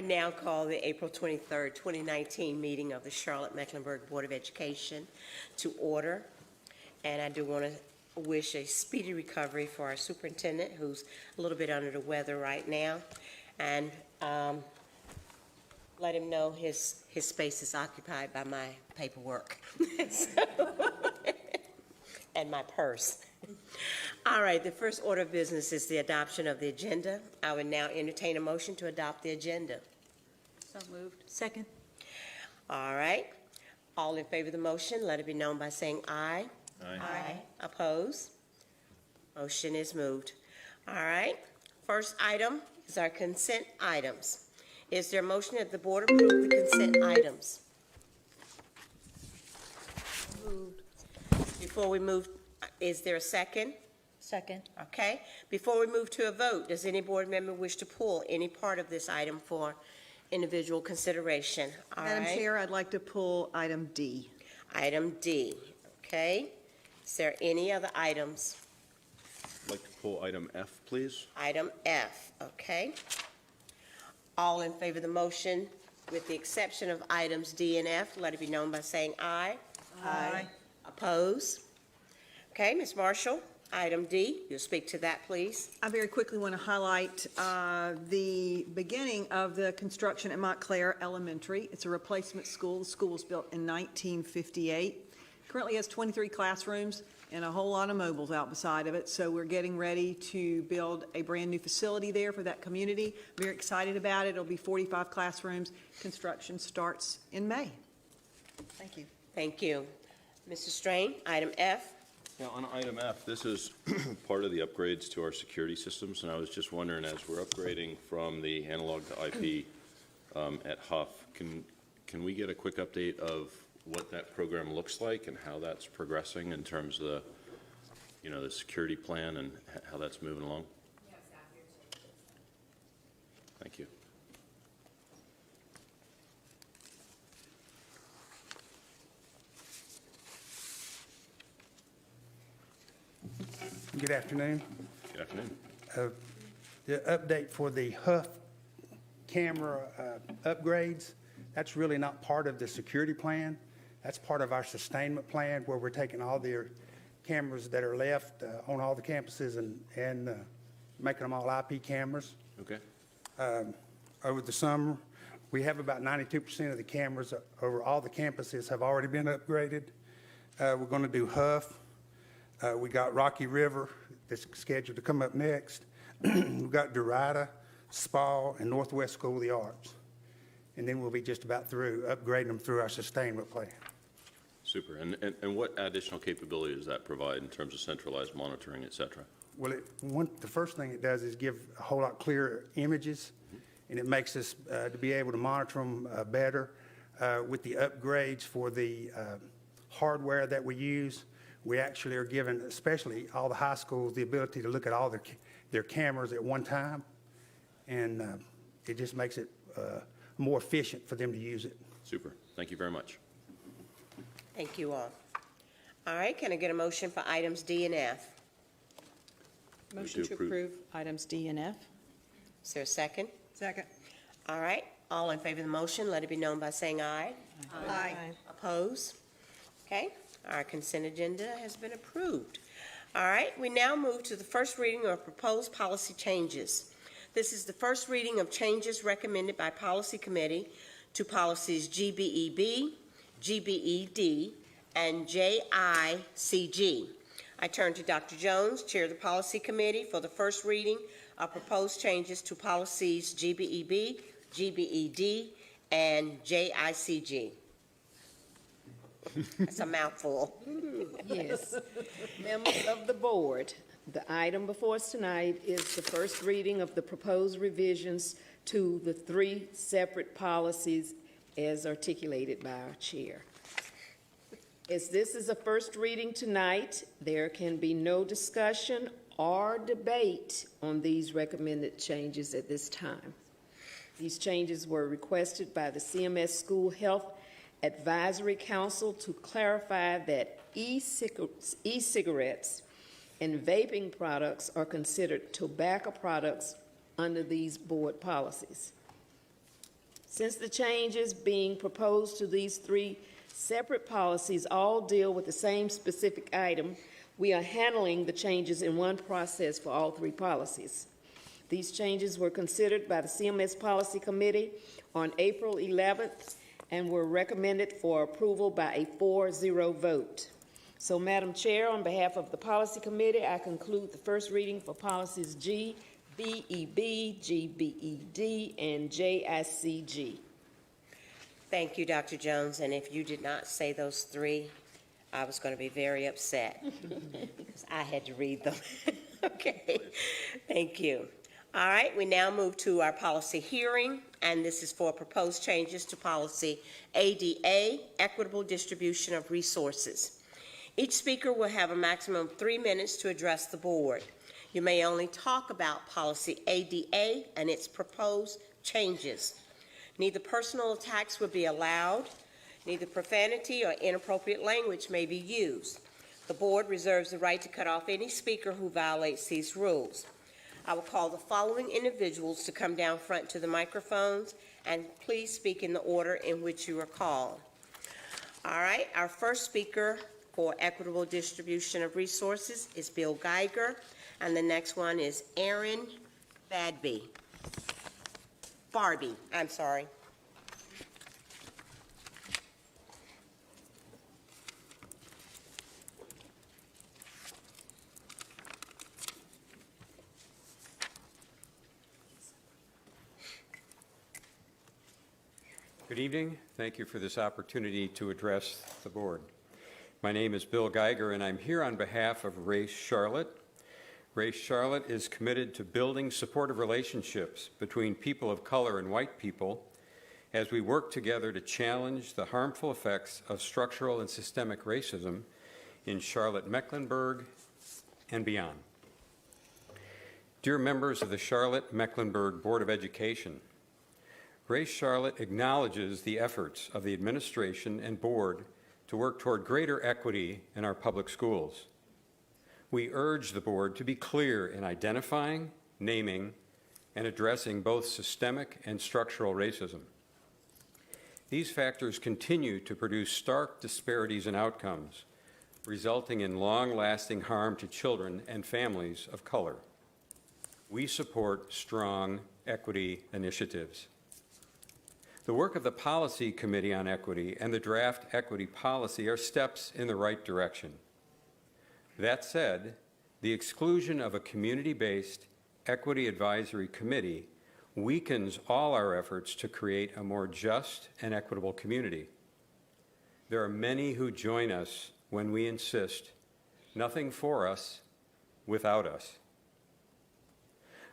now call the April 23rd, 2019 meeting of the Charlotte-Mecklenburg Board of Education to order. And I do want to wish a speedy recovery for our superintendent, who's a little bit under the weather right now, and let him know his space is occupied by my paperwork and my purse. All right, the first order of business is the adoption of the agenda. I would now entertain a motion to adopt the agenda. So moved. Second. All right, all in favor of the motion, let it be known by saying aye. Aye. Oppose? Motion is moved. All right, first item is our consent items. Is there a motion that the board approve the consent items? Moved. Before we move, is there a second? Second. Okay. Before we move to a vote, does any board member wish to pull any part of this item for individual consideration? All Madam right. Chair, I'd like to pull item D. Item D. Okay. Is there any other items? I'd like to pull item F, please. Item F. Okay. All in favor of the motion, with the exception of items D and F, let it be known by saying aye. Aye. Oppose? Okay, Ms. Marshall, item D, you'll speak to that, please. I very quickly want to highlight the beginning of the construction at Montclair Elementary. It's a replacement school. The school was built in 1958. Currently has 23 classrooms and a whole lot of mobiles out beside of it. So we're getting ready to build a brand new facility there for that community. Very excited about it. It'll be 45 classrooms. Construction starts in May. Thank you. Thank you. Mr. Strain, item F. Yeah, on item F, this is part of the upgrades to our security systems, and I was just wondering, as we're upgrading from the analog to IP at Huff, can we get a quick update of what that program looks like and how that's progressing in terms of the security plan and how that's moving along? Yes, after. Thank you. Good afternoon. Good afternoon. The update for the Huff camera upgrades, that's really not part of the security plan. That's part of our sustainment plan, where we're taking all the cameras that are left on all the campuses and making them all IP cameras. Okay. Over the summer, we have about 92% of the cameras over all the campuses have already been upgraded. We're going to do Huff. We got Rocky River that's scheduled to come up next. We've got Dorada, Spa, and Northwest School of the Arts. And then we'll be just about through upgrading them through our sustainment plan. Super. And what additional capability does that provide in terms of centralized monitoring, et cetera? Well, the first thing it does is give a whole lot clearer images, and it makes us to be able to monitor them better. With the upgrades for the hardware that we use, we actually are giving, especially all the high schools, the ability to look at all their cameras at one time, and it just makes it more efficient for them to use it. Super. Thank you very much. Thank you all. All right, can I get a motion for items D and F? Motion to approve items D and F. Is there a second? Second. All right, all in favor of the motion, let it be known by saying aye. Aye. Oppose? Okay, our consent agenda has been approved. All right, we now move to the first reading of proposed policy changes. This is the first reading of changes recommended by Policy Committee to policies GBEB, GBED, and JICG. I turn to Dr. Jones, Chair of the Policy Committee, for the first reading of proposed changes to policies GBEB, GBED, and JICG. That's a mouthful. Yes. Members of the board, the item before us tonight is the first reading of the proposed revisions to the 3 separate policies as articulated by our chair. As this is a first reading tonight, there can be no discussion or debate on these recommended changes at this time. These changes were requested by the CMS School Health Advisory Council to clarify that e-cigarettes and vaping products are considered tobacco products under these board policies. Since the changes being proposed to these three separate policies all deal with the same specific item, we are handling the changes in one process for all three policies. These changes were considered by the CMS Policy Committee on April 11th and were recommended for approval by a 4-0 vote. So, Madam Chair, on behalf of the Policy Committee, I conclude the first reading for policies G, BEB, GBED, and JICG. Thank you, Dr. Jones, and if you did not say those three, I was going to be very upset because I had to read them. Okay, thank you. All right, we now move to our policy hearing, and this is for proposed changes to policy ADA, equitable distribution of resources. Each speaker will have a maximum of 3 minutes to address the board. You may only talk about policy ADA and its proposed changes. Neither personal attacks will be allowed. Neither profanity or inappropriate language may be used. The board reserves the right to cut off any speaker who violates these rules. I will call the following individuals to come down front to the microphones, and please speak in the order in which you are called. All right, our first speaker for equitable distribution of resources is Bill Geiger, and the next one is Aaron Barbie, I'm sorry. Good evening. Thank you for this opportunity to address the board. My name is Bill Geiger, and I'm here on behalf of Race Charlotte. Race Charlotte is committed to building supportive relationships between people of color and white people as we work together to challenge the harmful effects of structural and systemic racism in Charlotte-Mecklenburg and beyond. Dear members of the Charlotte-Mecklenburg Board of Education, Race Charlotte acknowledges the efforts of the administration and board to work toward greater equity in our public schools. We urge the board to be clear in identifying, naming, and addressing both systemic and structural racism. These factors continue to produce stark disparities in outcomes, resulting in long-lasting harm to children and families of color. We support strong equity initiatives. The work of the Policy Committee on Equity and the draft equity policy are steps in the right direction. That said, the exclusion of a community-based equity advisory committee weakens all our efforts to create a more just and equitable community. There are many who join us when we insist, nothing for us without us.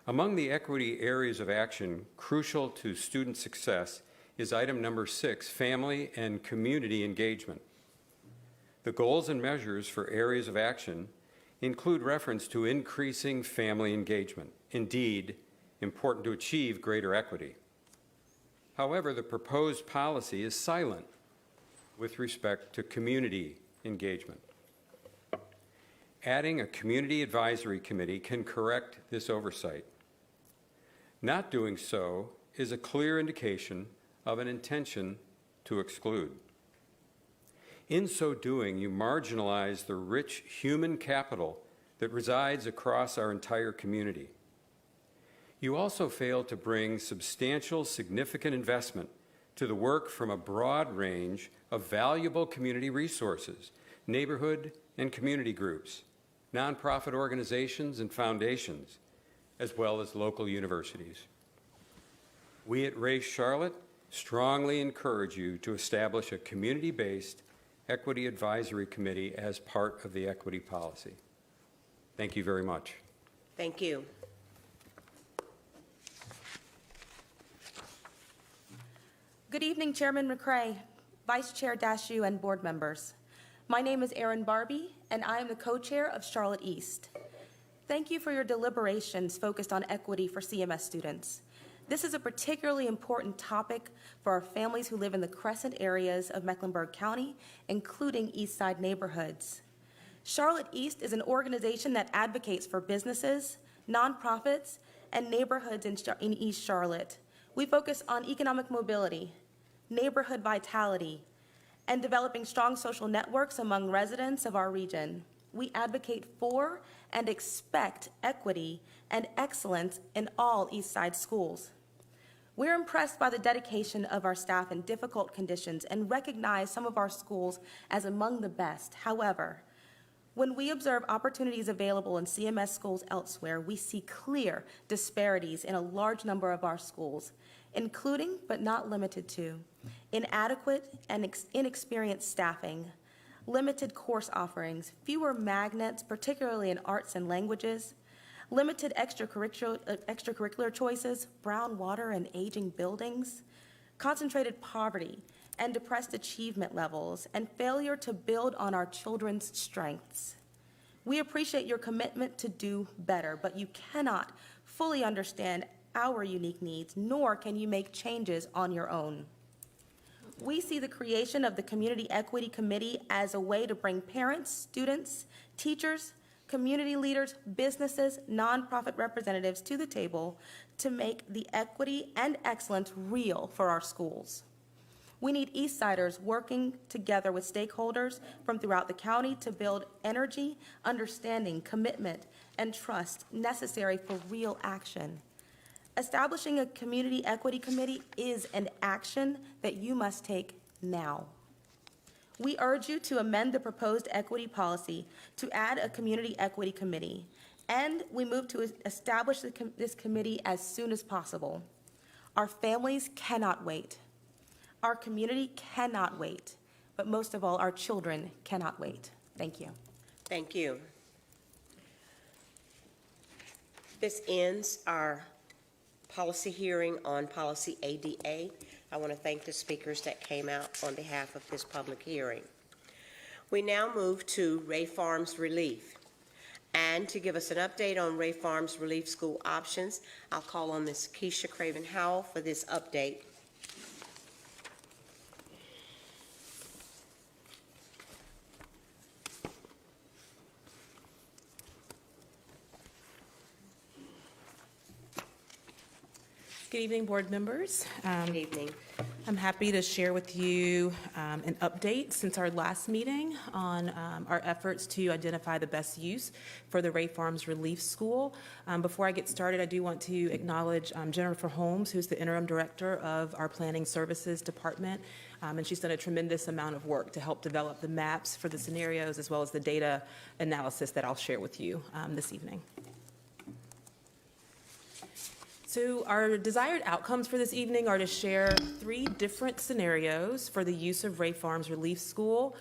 Among the equity areas of action crucial to student success is item number 6, family and community engagement. The goals and measures for areas of action include reference to increasing family engagement, indeed, important to achieve greater equity. However, the proposed policy is silent with respect to community engagement. Adding a community advisory committee can correct this oversight. Not doing so is a clear indication of an intention to exclude. In so doing, you marginalize the rich human capital that resides across our entire community. You also fail to bring substantial, significant investment to the work from a broad range of valuable community resources, neighborhood and community groups, nonprofit organizations and foundations, as well as local universities. We at Race Charlotte strongly encourage you to establish a community-based Equity Advisory Committee as part of the equity policy. Thank you very much. Thank you. Good evening, Chairman McCray, Vice Chair Dashew, and board members. My name is Erin Barbie, and I am the co-chair of Charlotte East. Thank you for your deliberations focused on equity for CMS students. This is a particularly important topic for our families who live in the Crescent areas of Mecklenburg County, including East Side neighborhoods. Charlotte East is an organization that advocates for businesses, nonprofits, and neighborhoods in East Charlotte. We focus on economic mobility, neighborhood vitality, and developing strong social networks among residents of our region. We advocate for and expect equity and excellence in all East Side schools. We're impressed by the dedication of our staff in difficult conditions and recognize some of our schools as among the best. However, when we observe opportunities available in CMS schools elsewhere, we see clear disparities in a large number of our schools, including but not limited to inadequate and inexperienced staffing, limited course offerings, fewer magnets, particularly in arts and languages, limited extracurricular choices, brown water and aging buildings, concentrated poverty and depressed achievement levels, and failure to build on our children's strengths. We appreciate your commitment to do better, but you cannot fully understand our unique needs, nor can you make changes on your own. We see the creation of the Community Equity Committee as a way to bring parents, students, teachers, community leaders, businesses, nonprofit representatives to the table to make the equity and excellence real for our schools. We need Eastsiders working together with stakeholders from throughout the county to build energy, understanding, commitment, and trust necessary for real action. Establishing a Community Equity Committee is an action that you must take now. We urge you to amend the proposed equity policy to add a Community Equity Committee, and we move to establish this committee as soon as possible. Our families cannot wait. Our community cannot wait, but most of all, our children cannot wait. Thank you. Thank you. This ends our policy hearing on policy ADA. I want to thank the speakers that came out on behalf of this public hearing. We now move to Ray Farms Relief. And to give us an update on Ray Farms Relief School options, I'll call on Ms. Keisha Craven-Howell for this update. Good evening, board members. Good evening. I'm happy to share with you an update since our last meeting on our efforts to identify the best use for the Ray Farms Relief School. Before I get started, I do want to acknowledge Jennifer Holmes, who's the interim director of our Planning Services Department, and she's done a tremendous amount of work to help develop the maps for the scenarios as well as the data analysis that I'll share with you this evening. So our desired outcomes for this evening are to share 3 different scenarios for the use of Ray Farms Relief School.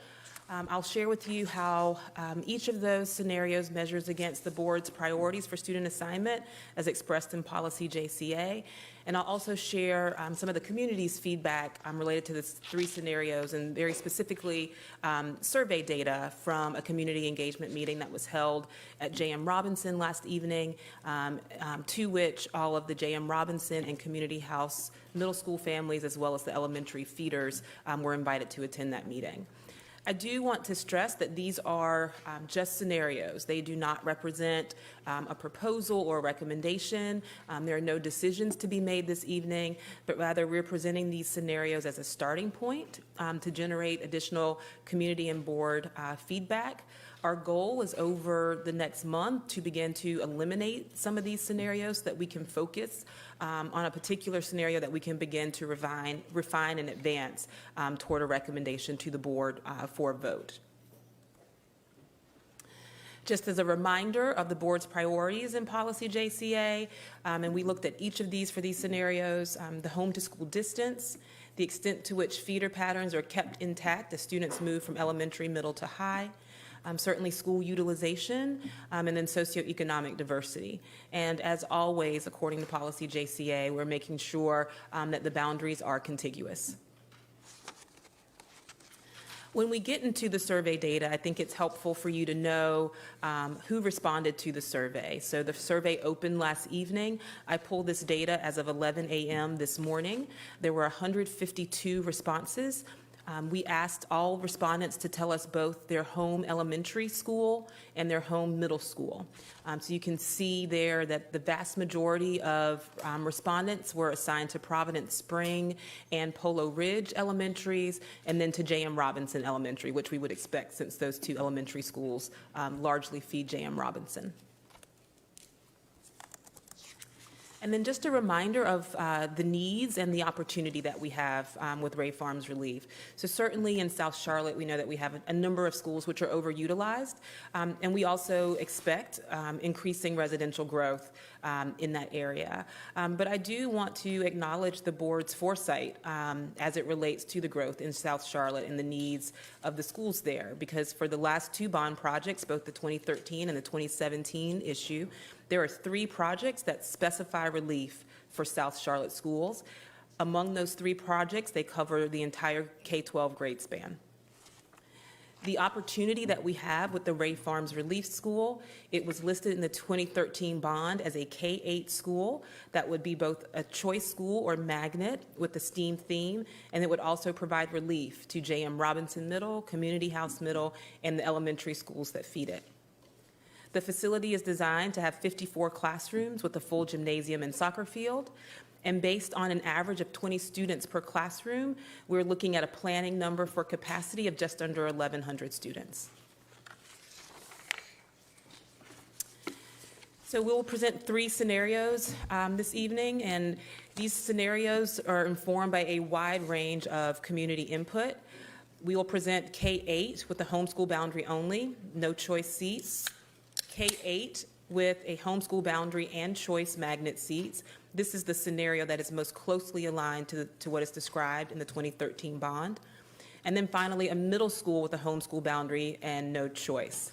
I'll share with you how each of those scenarios measures against the board's priorities for student assignment as expressed in policy JCA. And I'll also share some of the community's feedback related to the 3 scenarios, and very specifically survey data from a community engagement meeting that was held at J.M. Robinson last evening, to which all of the J.M. Robinson and Community House middle school families as well as the elementary feeders were invited to attend that meeting. I do want to stress that these are just scenarios. They do not represent a proposal or a recommendation. There are no decisions to be made this evening, but rather we're presenting these scenarios as a starting point to generate additional community and board feedback. Our goal is over the next month to begin to eliminate some of these scenarios so that we can focus on a particular scenario that we can begin to refine and advance toward a recommendation to the board for a vote. Just as a reminder of the board's priorities in policy JCA, and we looked at each of these for these scenarios, the home to school distance, the extent to which feeder patterns are kept intact as students move from elementary, middle to high, certainly school utilization, and then socioeconomic diversity. And as always, according to policy JCA, we're making sure that the boundaries are contiguous. When we get into the survey data, I think it's helpful for you to know who responded to the survey. So the survey opened last evening. I pulled this data as of 11 a.m. this morning. There were 152 responses. We asked all respondents to tell us both their home elementary school and their home middle school. So you can see there that the vast majority of respondents were assigned to Providence Spring and Polo Ridge Elementaries, and then to J.M. Robinson Elementary, which we would expect since those two elementary schools largely feed J.M. Robinson. And then just a reminder of the needs and the opportunity that we have with Ray Farms Relief. So certainly in South Charlotte, we know that we have a number of schools which are overutilized, and we also expect increasing residential growth in that area. But I do want to acknowledge the board's foresight as it relates to the growth in South Charlotte and the needs of the schools there, because for the last two bond projects, both the 2013 and the 2017 issue, there are 3 projects that specify relief for South Charlotte schools. Among those 3 projects, they cover the entire K-12 grade span. The opportunity that we have with the Ray Farms Relief School, it was listed in the 2013 bond as a K-8 school that would be both a choice school or magnet with the STEAM theme, and it would also provide relief to J.M. Robinson Middle, Community House Middle, and the elementary schools that feed it. The facility is designed to have 54 classrooms with a full gymnasium and soccer field. And based on an average of 20 students per classroom, we're looking at a planning number for capacity of just under 1,100 students. So we'll present 3 scenarios this evening, and these scenarios are informed by a wide range of community input. We will present K-8 with the homeschool boundary only, no choice seats. K-8 with a homeschool boundary and choice magnet seats. This is the scenario that is most closely aligned to what is described in the 2013 bond. And then finally, a middle school with a homeschool boundary and no choice.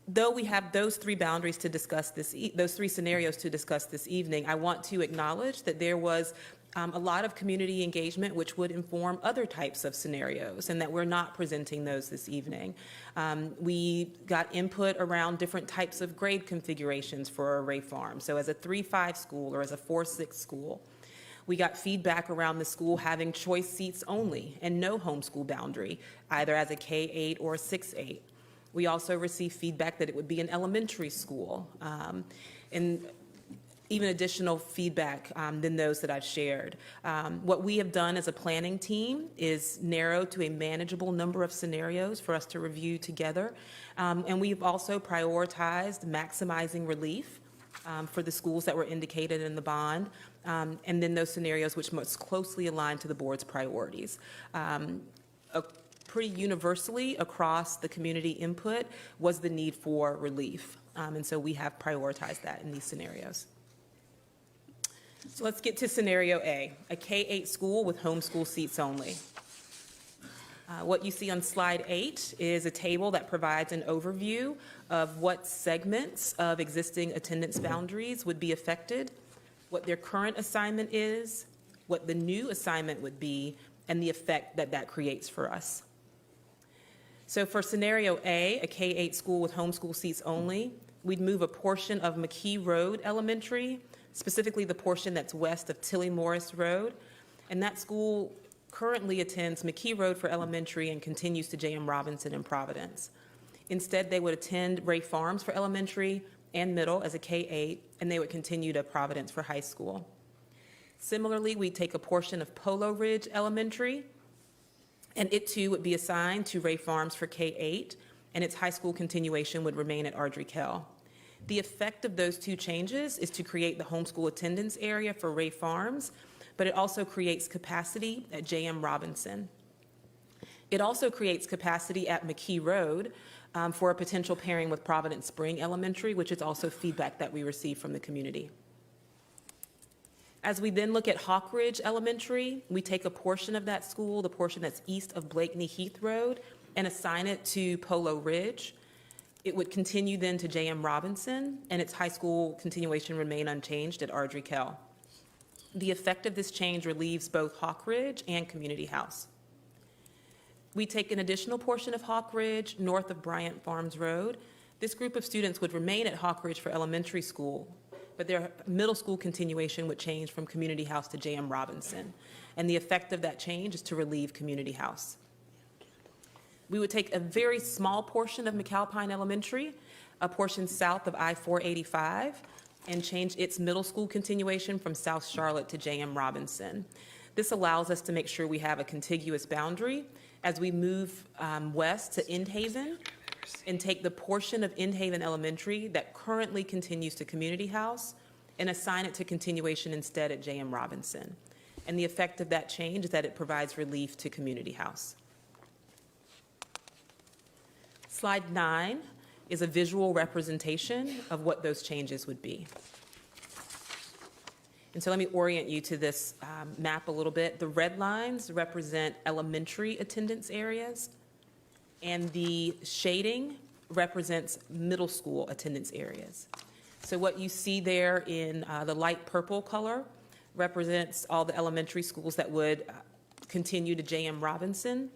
Though we have those 3 boundaries to discuss those 3 scenarios to discuss this evening, I want to acknowledge that there was a lot of community engagement which would inform other types of scenarios, and that we're not presenting those this evening. We got input around different types of grade configurations for a Ray Farm, so as a 3-5 school or as a 4-6 school. We got feedback around the school having choice seats only and no homeschool boundary, either as a K-8 or a 6-8. We also received feedback that it would be an elementary school, and even additional feedback than those that I've shared. What we have done as a planning team is narrow to a manageable number of scenarios for us to review together. And we've also prioritized maximizing relief for the schools that were indicated in the bond, and then those scenarios which most closely align to the board's priorities. Pretty universally across the community input was the need for relief. And so we have prioritized that in these scenarios. So let's get to scenario A, a K-8 school with homeschool seats only. What you see on slide 8 is a table that provides an overview of what segments of existing attendance boundaries would be affected, what their current assignment is, what the new assignment would be, and the effect that that creates for us. So for scenario A, a K-8 school with homeschool seats only, we'd move a portion of McKee Road Elementary, specifically the portion that's west of Tilly Morris Road, and that school currently attends McKee Road for elementary and continues to J.M. Robinson in Providence. Instead, they would attend Ray Farms for elementary and middle as a K-8, and they would continue to Providence for high school. Similarly, we take a portion of Polo Ridge Elementary, and it too would be assigned to Ray Farms for K-8, and its high school continuation would remain at Ardrey Kell. The effect of those 2 changes is to create the homeschool attendance area for Ray Farms, but it also creates capacity at J.M. Robinson. It also creates capacity at McKee Road for a potential pairing with Providence Spring Elementary, which is also feedback that we receive from the community. As we then look at Hawk Ridge Elementary, we take a portion of that school, the portion that's east of Blakeney Heath Road, and assign it to Polo Ridge. It would continue then to J.M. Robinson, and its high school continuation remain unchanged at Ardrey Kell. The effect of this change relieves both Hawk Ridge and Community House. We take an additional portion of Hawk Ridge north of Bryant Farms Road. This group of students would remain at Hawk Ridge for elementary school, but their middle school continuation would change from Community House to J.M. Robinson. And the effect of that change is to relieve Community House. We would take a very small portion of McAlpine Elementary, a portion south of I-485, and change its middle school continuation from South Charlotte to J.M. Robinson. This allows us to make sure we have a contiguous boundary as we move west to End Haven and take the portion of End Haven Elementary that currently continues to Community House and assign it to continuation instead at J.M. Robinson. And the effect of that change is that it provides relief to Community House. Slide 9 is a visual representation of what those changes would be. And so let me orient you to this map a little bit. The red lines represent elementary attendance areas, and the shading represents middle school attendance areas. So what you see there in the light purple color represents all the elementary schools that would continue to J.M. Robinson.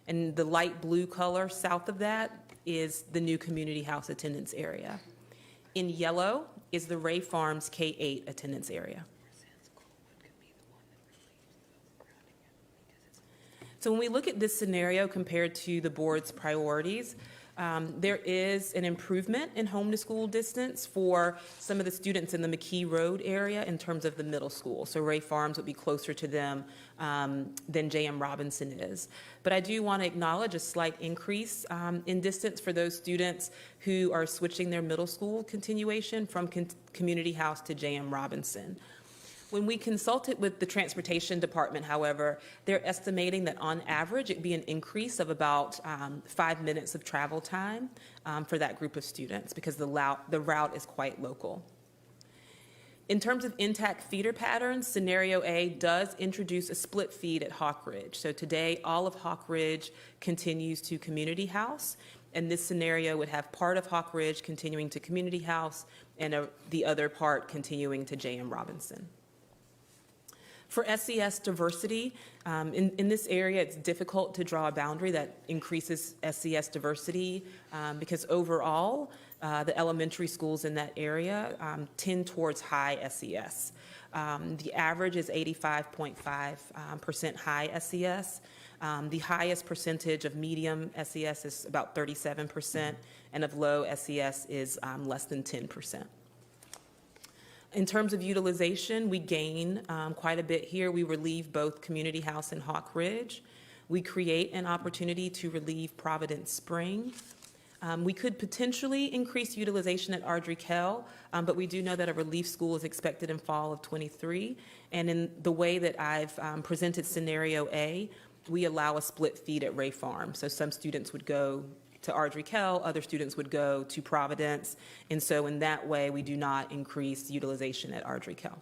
And the light blue color south of that is the new Community House attendance area. In yellow is the Ray Farms K-8 attendance area. So when we look at this scenario compared to the board's priorities, there is an improvement in home to school distance for some of the students in the McKee Road area in terms of the middle school. So Ray Farms would be closer to them than J.M. Robinson is. But I do want to acknowledge a slight increase in distance for those students who are switching their middle school continuation from Community House to J.M. Robinson. When we consulted with the transportation department, however, they're estimating that on average it'd be an increase of about 5 minutes of travel time for that group of students because the route is quite local. In terms of intact feeder patterns, Scenario A does introduce a split feed at Hawk Ridge. So today, all of Hawk Ridge continues to Community House, and this scenario would have part of Hawk Ridge continuing to Community House and the other part continuing to J.M. Robinson. For SES diversity, in this area, it's difficult to draw a boundary that increases SES diversity because overall, the elementary schools in that area tend towards high SES. The average is 85.5% high SES. The highest percentage of medium SES is about 37%, and of low SES is less than 10%. In terms of utilization, we gain quite a bit here. We relieve both Community House and Hawk Ridge. We create an opportunity to relieve Providence Spring. We could potentially increase utilization at Ardrey-Kell, but we do know that a relief school is expected in fall of '23. And in the way that I've presented Scenario A, we allow a split feed at Ray Farm. So some students would go to Ardrey-Kell, other students would go to Providence, and so in that way, we do not increase utilization at Ardrey-Kell.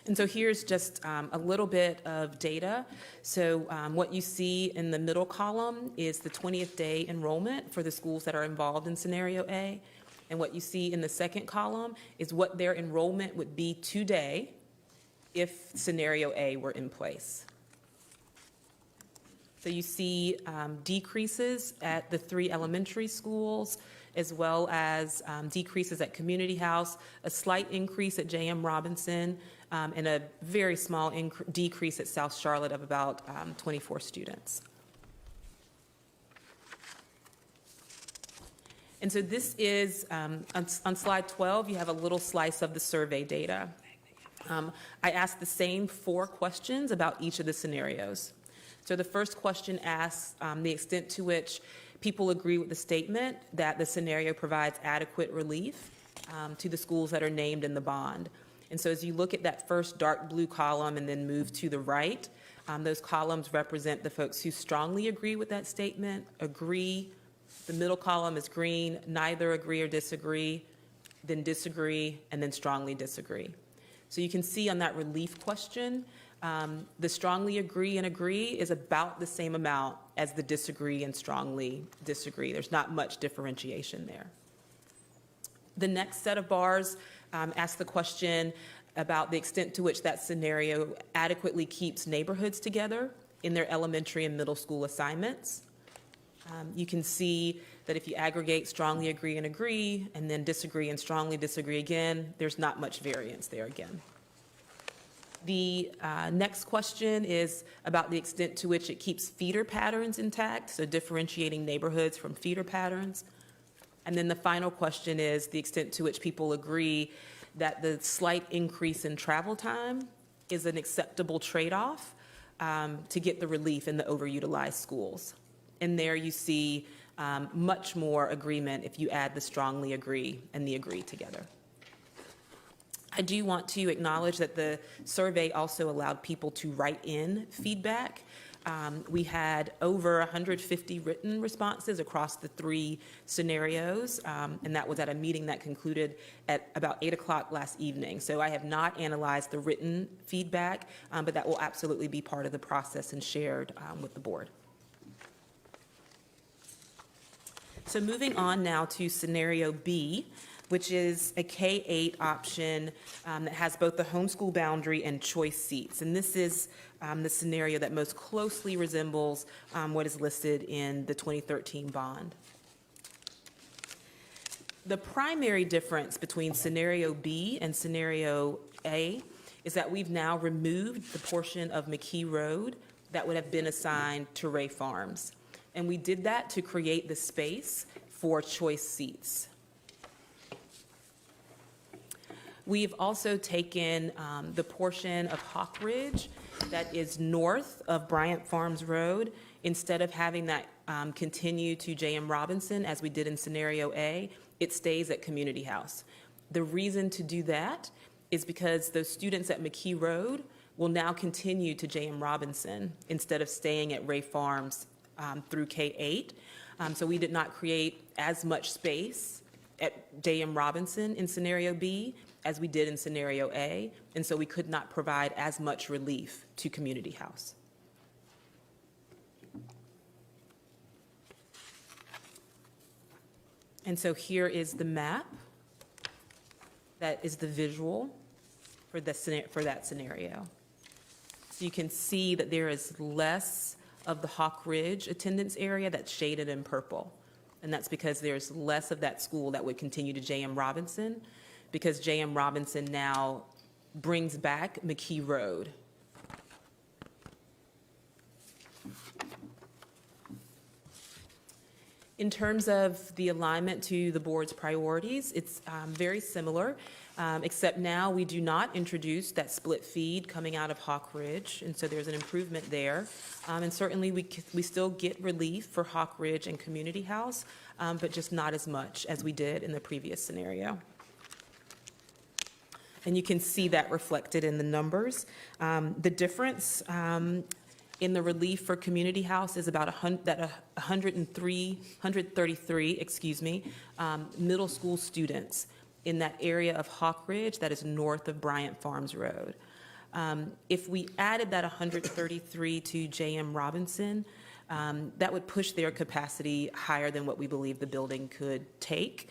And so here's just a little bit of data. So what you see in the middle column is the 20th day enrollment for the schools that are involved in Scenario A, and what you see in the second column is what their enrollment would be today if Scenario A were in place. So you see decreases at the 3 elementary schools, as well as decreases at Community House, a slight increase at J.M. Robinson, and a very small decrease at South Charlotte of about 24 students. And so this is, on slide 12, you have a little slice of the survey data. I asked the same 4 questions about each of the scenarios. So the first question asks the extent to which people agree with the statement that the scenario provides adequate relief to the schools that are named in the bond. And so as you look at that first dark blue column and then move to the right, those columns represent the folks who strongly agree with that statement, agree. The middle column is green, neither agree or disagree, then disagree, and then strongly disagree. So you can see on that relief question, the strongly agree and agree is about the same amount as the disagree and strongly disagree. There's not much differentiation there. The next set of bars ask the question about the extent to which that scenario adequately keeps neighborhoods together in their elementary and middle school assignments. You can see that if you aggregate strongly agree and agree, and then disagree and strongly disagree again, there's not much variance there again. The next question is about the extent to which it keeps feeder patterns intact, so differentiating neighborhoods from feeder patterns. And then the final question is the extent to which people agree that the slight increase in travel time is an acceptable trade-off to get the relief in the overutilized schools. And there you see much more agreement if you add the strongly agree and the agree together. I do want to acknowledge that the survey also allowed people to write in feedback. We had over 150 written responses across the 3 scenarios, and that was at a meeting that concluded at about 8 o'clock last evening. So I have not analyzed the written feedback, but that will absolutely be part of the process and shared with the board. So moving on now to scenario B, which is a K-8 option that has both the homeschool boundary and choice seats. And this is the scenario that most closely resembles what is listed in the 2013 bond. The primary difference between scenario B and scenario A is that we've now removed the portion of McKee Road that would have been assigned to Ray Farms. And we did that to create the space for choice seats. We've also taken the portion of Hawk Ridge that is north of Bryant Farms Road. Instead of having that continue to J.M. Robinson, as we did in scenario A, it stays at Community House. The reason to do that is because those students at McKee Road will now continue to J.M. Robinson instead of staying at Ray Farms through K-8. So we did not create as much space at J.M. Robinson in scenario B as we did in scenario A, and so we could not provide as much relief to Community House. And so here is the map. That is the visual for that scenario. So you can see that there is less of the Hawk Ridge attendance area that's shaded in purple. And that's because there's less of that school that would continue to J.M. Robinson, because J.M. Robinson now brings back McKee Road. In terms of the alignment to the board's priorities, it's very similar, except now we do not introduce that split feed coming out of Hawk Ridge, and so there's an improvement there. And certainly we still get relief for Hawk Ridge and Community House, but just not as much as we did in the previous scenario. And you can see that reflected in the numbers. The difference in the relief for Community House is about 133 middle school students in that area of Hawk Ridge that is north of Bryant Farms Road. If we added that 133 to J.M. Robinson, that would push their capacity higher than what we believe the building could take.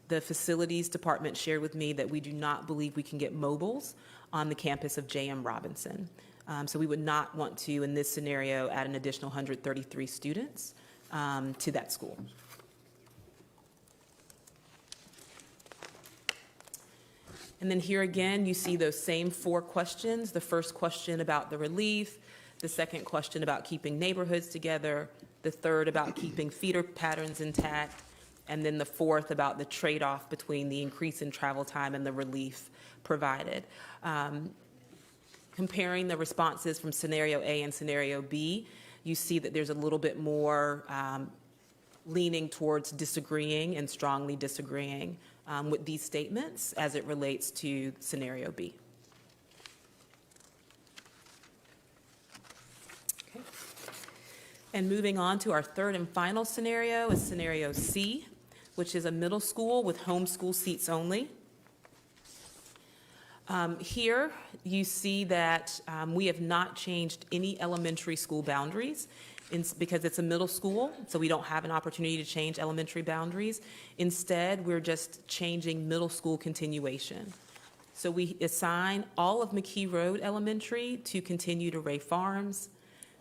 The facilities department shared with me that we do not believe we can get mobiles on the campus of J.M. Robinson. So we would not want to, in this scenario, add an additional 133 students to that school. And then here again, you see those same 4 questions. The first question about the relief, the second question about keeping neighborhoods together, the third about keeping feeder patterns intact, and then the fourth about the trade-off between the increase in travel time and the relief provided. Comparing the responses from scenario A and scenario B, you see that there's a little bit more leaning towards disagreeing and strongly disagreeing with these statements as it relates to scenario B. Okay. And moving on to our third and final scenario is scenario C, which is a middle school with homeschool seats only. Here, you see that we have not changed any elementary school boundaries because it's a middle school, so we don't have an opportunity to change elementary boundaries. Instead, we're just changing middle school continuation. So we assign all of McKee Road Elementary to continue to Ray Farms,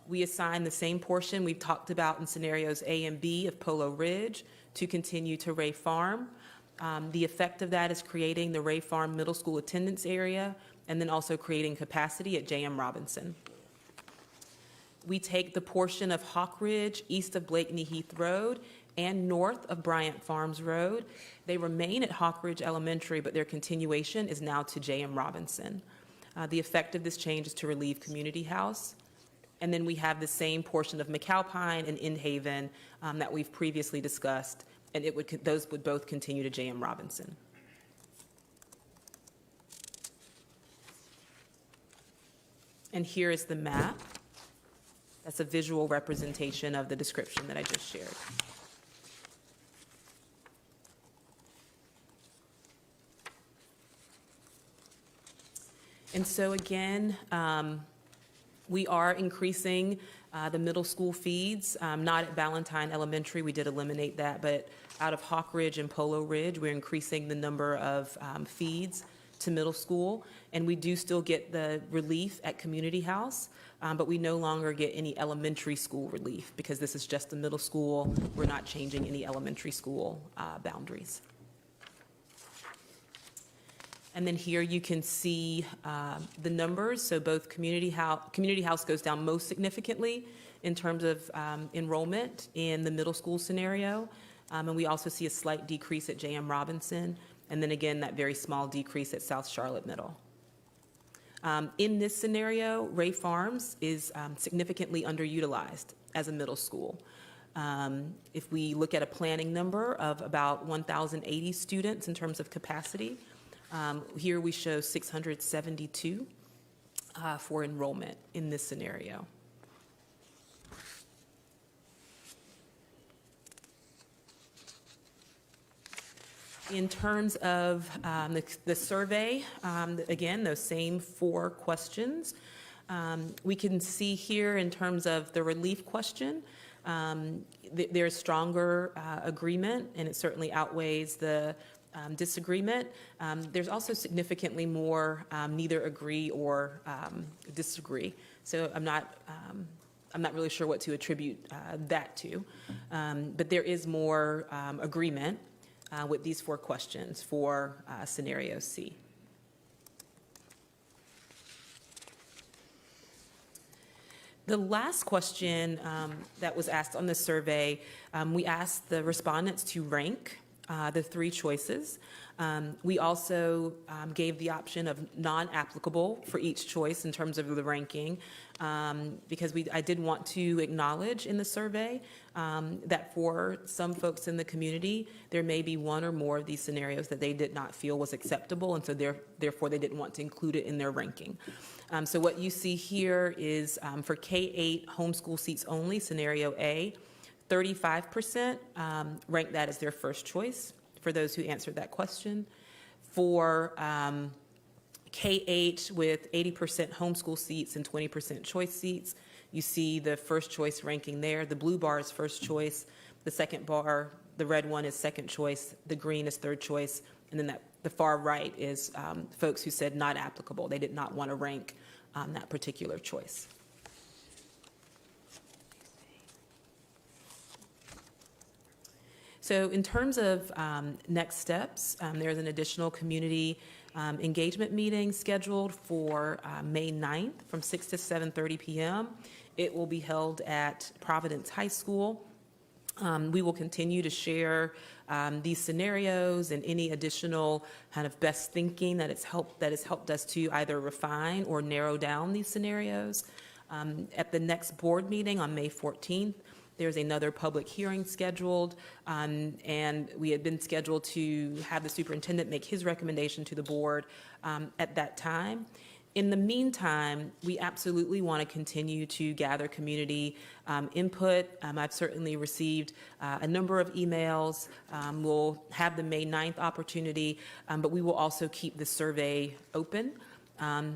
We assign the same portion we've talked about in scenarios A and B of Polo Ridge to continue to Ray Farm. The effect of that is creating the Ray Farm Middle School attendance area and then also creating capacity at J.M. Robinson. We take the portion of Hawk Ridge east of Blakeney Heath Road and north of Bryant Farms Road. They remain at Hawk Ridge Elementary, but their continuation is now to J.M. Robinson. The effect of this change is to relieve Community House. And then we have the same portion of McAlpine and In Haven that we've previously discussed, and those would both continue to J.M. Robinson. And here is the map. That's a visual representation of the description that I just shared. And so again, we are increasing the middle school feeds, not at Ballantyne Elementary, we did eliminate that, but out of Hawk Ridge and Polo Ridge, we're increasing the number of feeds to middle school, and we do still get the relief at Community House, but we no longer get any elementary school relief because this is just the middle school. We're not changing any elementary school boundaries. And then here you can see the numbers. So both Community House goes down most significantly in terms of enrollment in the middle school scenario. And we also see a slight decrease at J.M. Robinson. And then again, that very small decrease at South Charlotte Middle. In this scenario, Ray Farms is significantly underutilized as a middle school. If we look at a planning number of about 1,080 students in terms of capacity, here we show 672 for enrollment in this scenario. In terms of the survey, again, those same 4 questions. We can see here in terms of the relief question, there's stronger agreement, and it certainly outweighs the disagreement. There's also significantly more neither agree or disagree. So I'm not really sure what to attribute that to, but there is more agreement with these 4 questions for scenario C. The last question that was asked on the survey, we asked the respondents to rank the 3 choices. We also gave the option of non-applicable for each choice in terms of the ranking, because I did want to acknowledge in the survey that for some folks in the community, there may be one or more of these scenarios that they did not feel was acceptable, and so therefore they didn't want to include it in their ranking. So what you see here is for K-8 homeschool seats only, scenario A, 35% rank that as their first choice for those who answered that question. For K-8 with 80% homeschool seats and 20% choice seats, you see the first choice ranking there. The blue bar is first choice. The second bar, the red one, is second choice. The green is third choice. And then the far right is folks who said not applicable. They did not want to rank that particular choice. So in terms of next steps, there's an additional community engagement meeting scheduled for May 9th from 6 to 7:30 p.m. It will be held at Providence High School. We will continue to share these scenarios and any additional kind of best thinking that has helped us to either refine or narrow down these scenarios. At the next board meeting on May 14th, there's another public hearing scheduled, and we had been scheduled to have the superintendent make his recommendation to the board at that time. In the meantime, we absolutely want to continue to gather community input. I've certainly received a number of emails. We'll have the May 9th opportunity, but we will also keep the survey open.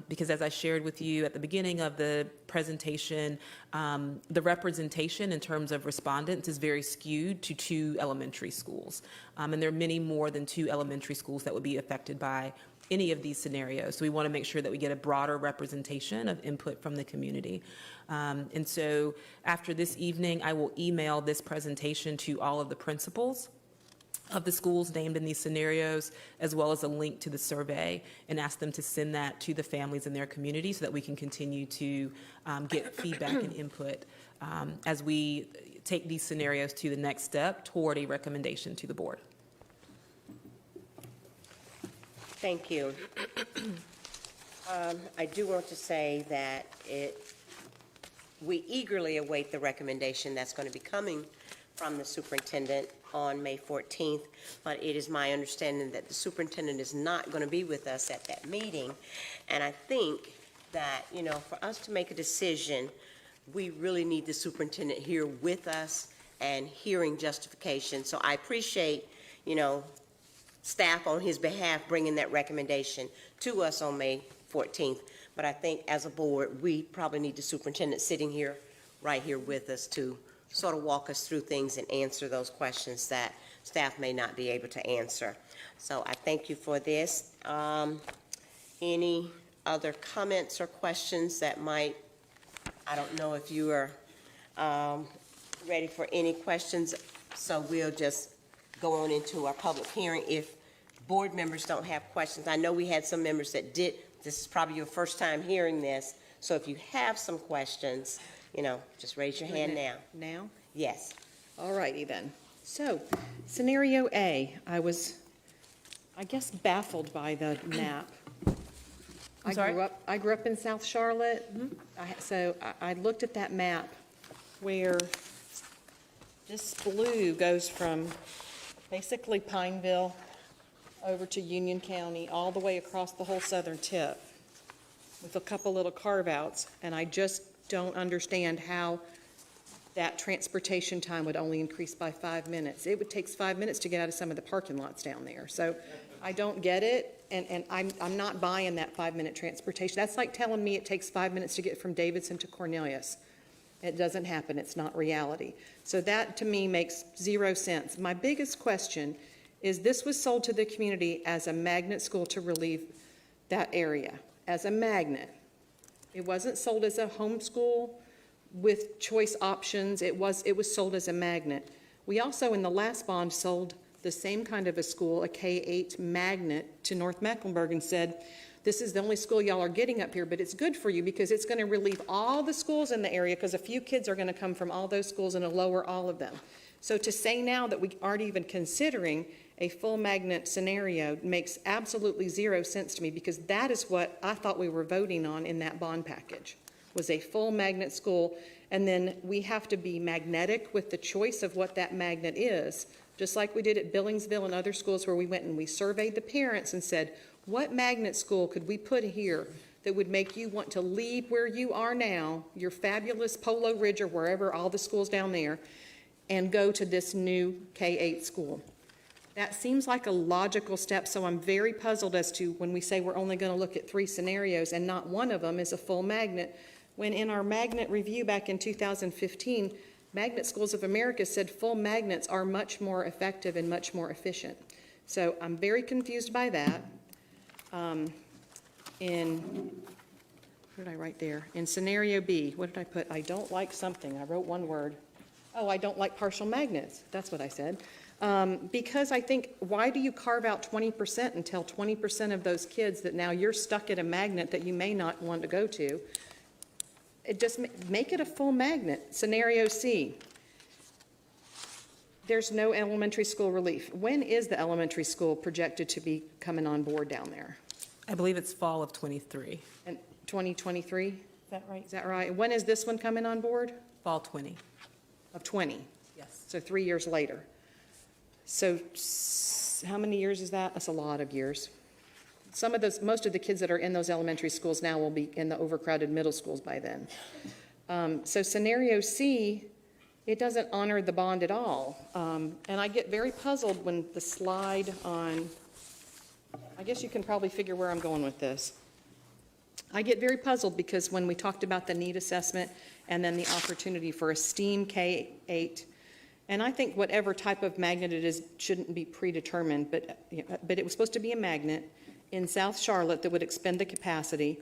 Because as I shared with you at the beginning of the presentation, the representation in terms of respondents is very skewed to 2 elementary schools. And there are many more than 2 elementary schools that would be affected by any of these scenarios. So we want to make sure that we get a broader representation of input from the community. And so after this evening, I will email this presentation to all of the principals of the schools named in these scenarios, as well as a link to the survey, and ask them to send that to the families in their community so that we can continue to get feedback and input as we take these scenarios to the next step toward a recommendation to the board. Thank you. I do want to say that we eagerly await the recommendation that's going to be coming from the superintendent on May 14th, but it is my understanding that the superintendent is not going to be with us at that meeting. And I think that, you know, for us to make a decision, we really need the superintendent here with us and hearing justification. So I appreciate, you know, staff on his behalf bringing that recommendation to us on May 14th. But I think as a board, we probably need the superintendent sitting here, right here with us to sort of walk us through things and answer those questions that staff may not be able to answer. So I thank you for this. Any other comments or questions that might, I don't know if you are ready for any questions, so we'll just go on into our public hearing. If board members don't have questions, I know we had some members that did. This is probably your first time hearing this, so if you have some questions, you know, just raise your hand now. Now? Yes. All righty then. So, scenario A, I was, I guess, baffled by the map. I'm sorry? I grew up in South Charlotte, so I looked at that map where this blue goes from basically Pineville over to Union County, all the way across the whole southern tip, with a couple little carve-outs, and I just don't understand how that transportation time would only increase by 5 minutes. It would take 5 minutes to get out of some of the parking lots down there. So I don't get it, and I'm not buying that 5-minute transportation. That's like telling me it takes 5 minutes to get from Davidson to Cornelius. It doesn't happen. It's not reality. So that, to me, makes zero sense. My biggest question is this was sold to the community as a magnet school to relieve that area, as a magnet. It wasn't sold as a homeschool with choice options. It was sold as a magnet. We also, in the last bond, sold the same kind of a school, a K-8 magnet, to North Mecklenburg and said, this is the only school y'all are getting up here, but it's good for you because it's going to relieve all the schools in the area because a few kids are going to come from all those schools and it'll lower all of them. So to say now that we aren't even considering a full magnet scenario makes absolutely zero sense to me, because that is what I thought we were voting on in that bond package, was a full magnet school. And then we have to be magnetic with the choice of what that magnet is, just like we did at Billingsville and other schools where we went and we surveyed the parents and said, what magnet school could we put here that would make you want to leave where you are now, your fabulous Polo Ridge or wherever, all the schools down there, and go to this new K-8 school? That seems like a logical step, so I'm very puzzled as to when we say we're only going to look at 3 scenarios and not one of them is a full magnet, when in our magnet review back in 2015, Magnet Schools of America said full magnets are much more effective and much more efficient. So I'm very confused by that. What did I write there? In scenario B, what did I put? I don't like something. I wrote one word. Oh, I don't like partial magnets. That's what I said. Because I think, why do you carve out 20% and tell 20% of those kids that now you're stuck at a magnet that you may not want to go to? It just make it a full magnet. Scenario C, there's no elementary school relief. When is the elementary school projected to be coming on board down there? I believe it's fall of '23. And 2023? Is that right? Is that right? When is this one coming on board? Fall 20. Of 20? Yes. So 3 years later. So how many years is that? That's a lot of years. Most of the kids that are in those elementary schools now will be in the overcrowded middle schools by then. So scenario C, it doesn't honor the bond at all. And I get very puzzled when the slide on, I guess you can probably figure where I'm going with this. I get very puzzled because when we talked about the need assessment and then the opportunity for a STEAM K-8, and I think whatever type of magnet it is shouldn't be predetermined, but it was supposed to be a magnet, in South Charlotte that would expend the capacity.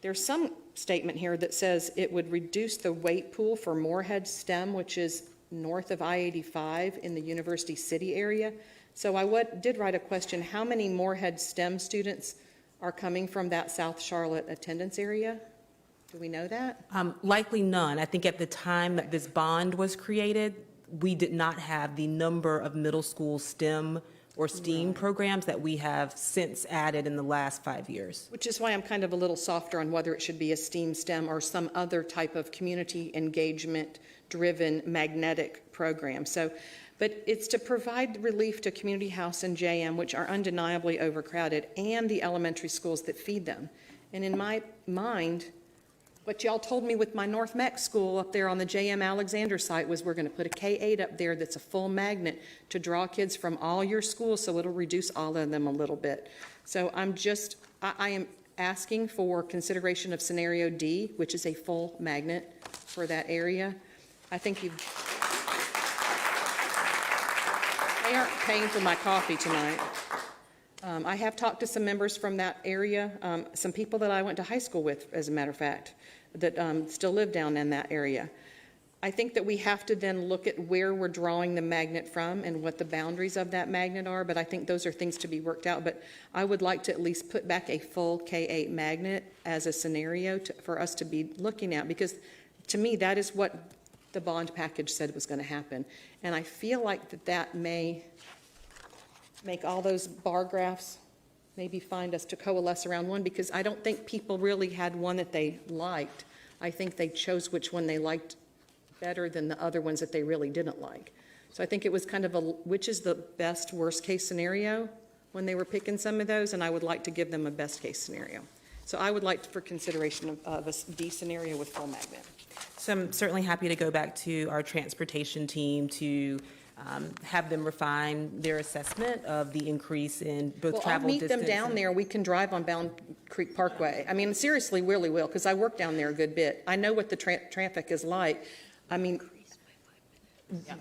There's some statement here that says it would reduce the weight pool for Moorhead STEM, which is north of I-85 in the University City area. So I did write a question, how many Moorhead STEM students are coming from that South Charlotte attendance area? Do we know that? Likely none. I think at the time that this bond was created, we did not have the number of middle school STEM or STEAM programs that we have since added in the last 5 years. Which is why I'm kind of a little softer on whether it should be a STEAM, STEM, or some other type of community engagement-driven magnetic program. So, but it's to provide relief to Community House and JM, which are undeniably overcrowded, and the elementary schools that feed them. And in my mind, what y'all told me with my North Meck school up there on the JM Alexander site was we're going to put a K-8 up there that's a full magnet to draw kids from all your schools, so it'll reduce all of them a little bit. So I am asking for consideration of scenario D, which is a full magnet for that area. I think they aren't paying for my coffee tonight. I have talked to some members from that area, some people that I went to high school with, as a matter of fact, that still live down in that area. I think that we have to then look at where we're drawing the magnet from and what the boundaries of that magnet are, but I think those are things to be worked out. But I would like to at least put back a full K-8 magnet as a scenario for us to be looking at, because to me, that is what the bond package said was going to happen. And I feel like that may make all those bar graphs, maybe find us to coalesce around one, because I don't think people really had one that they liked. I think they chose which one they liked better than the other ones that they really didn't like. So I think it was kind of which is the best worst case scenario when they were picking some of those, and I would like to give them a best case scenario. So I would like for consideration of a D scenario with full magnet. So I'm certainly happy to go back to our transportation team to have them refine their assessment of the increase in both travel distance. I'll meet them down there. We can drive on Bound Creek Parkway. I mean, seriously, really will, because I work down there a good bit. I know what the traffic is like. I mean,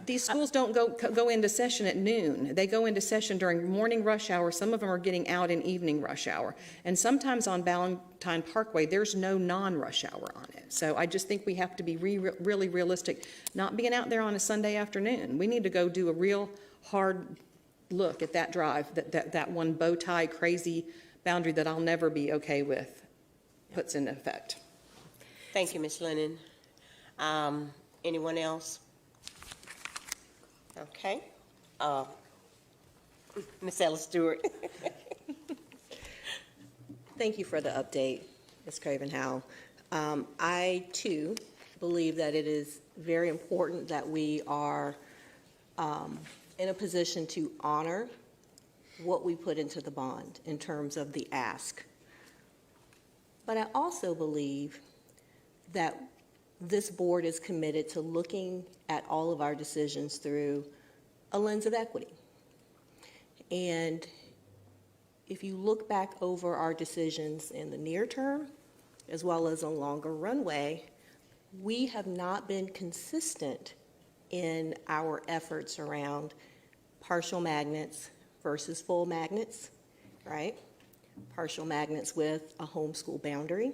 these schools don't go into session at noon. They go into session during morning rush hour. Some of them are getting out in evening rush hour. And sometimes on Ballantyne Parkway, there's no non-rush hour on it. So I just think we have to be really realistic, not being out there on a Sunday afternoon. We need to go do a real hard look at that drive, that one bow tie crazy boundary that I'll never be okay with puts into effect. Thank you, Ms. Lennon. Anyone else? Okay. Ms. Ellis Stewart. Thank you for the update, Ms. Craven-Howe. I, too, believe that it is very important that we are in a position to honor what we put into the bond in terms of the ask. But I also believe that this board is committed to looking at all of our decisions through a lens of equity. And if you look back over our decisions in the near term, as well as a longer runway, we have not been consistent in our efforts around partial magnets versus full magnets, right? Partial magnets with a homeschool boundary.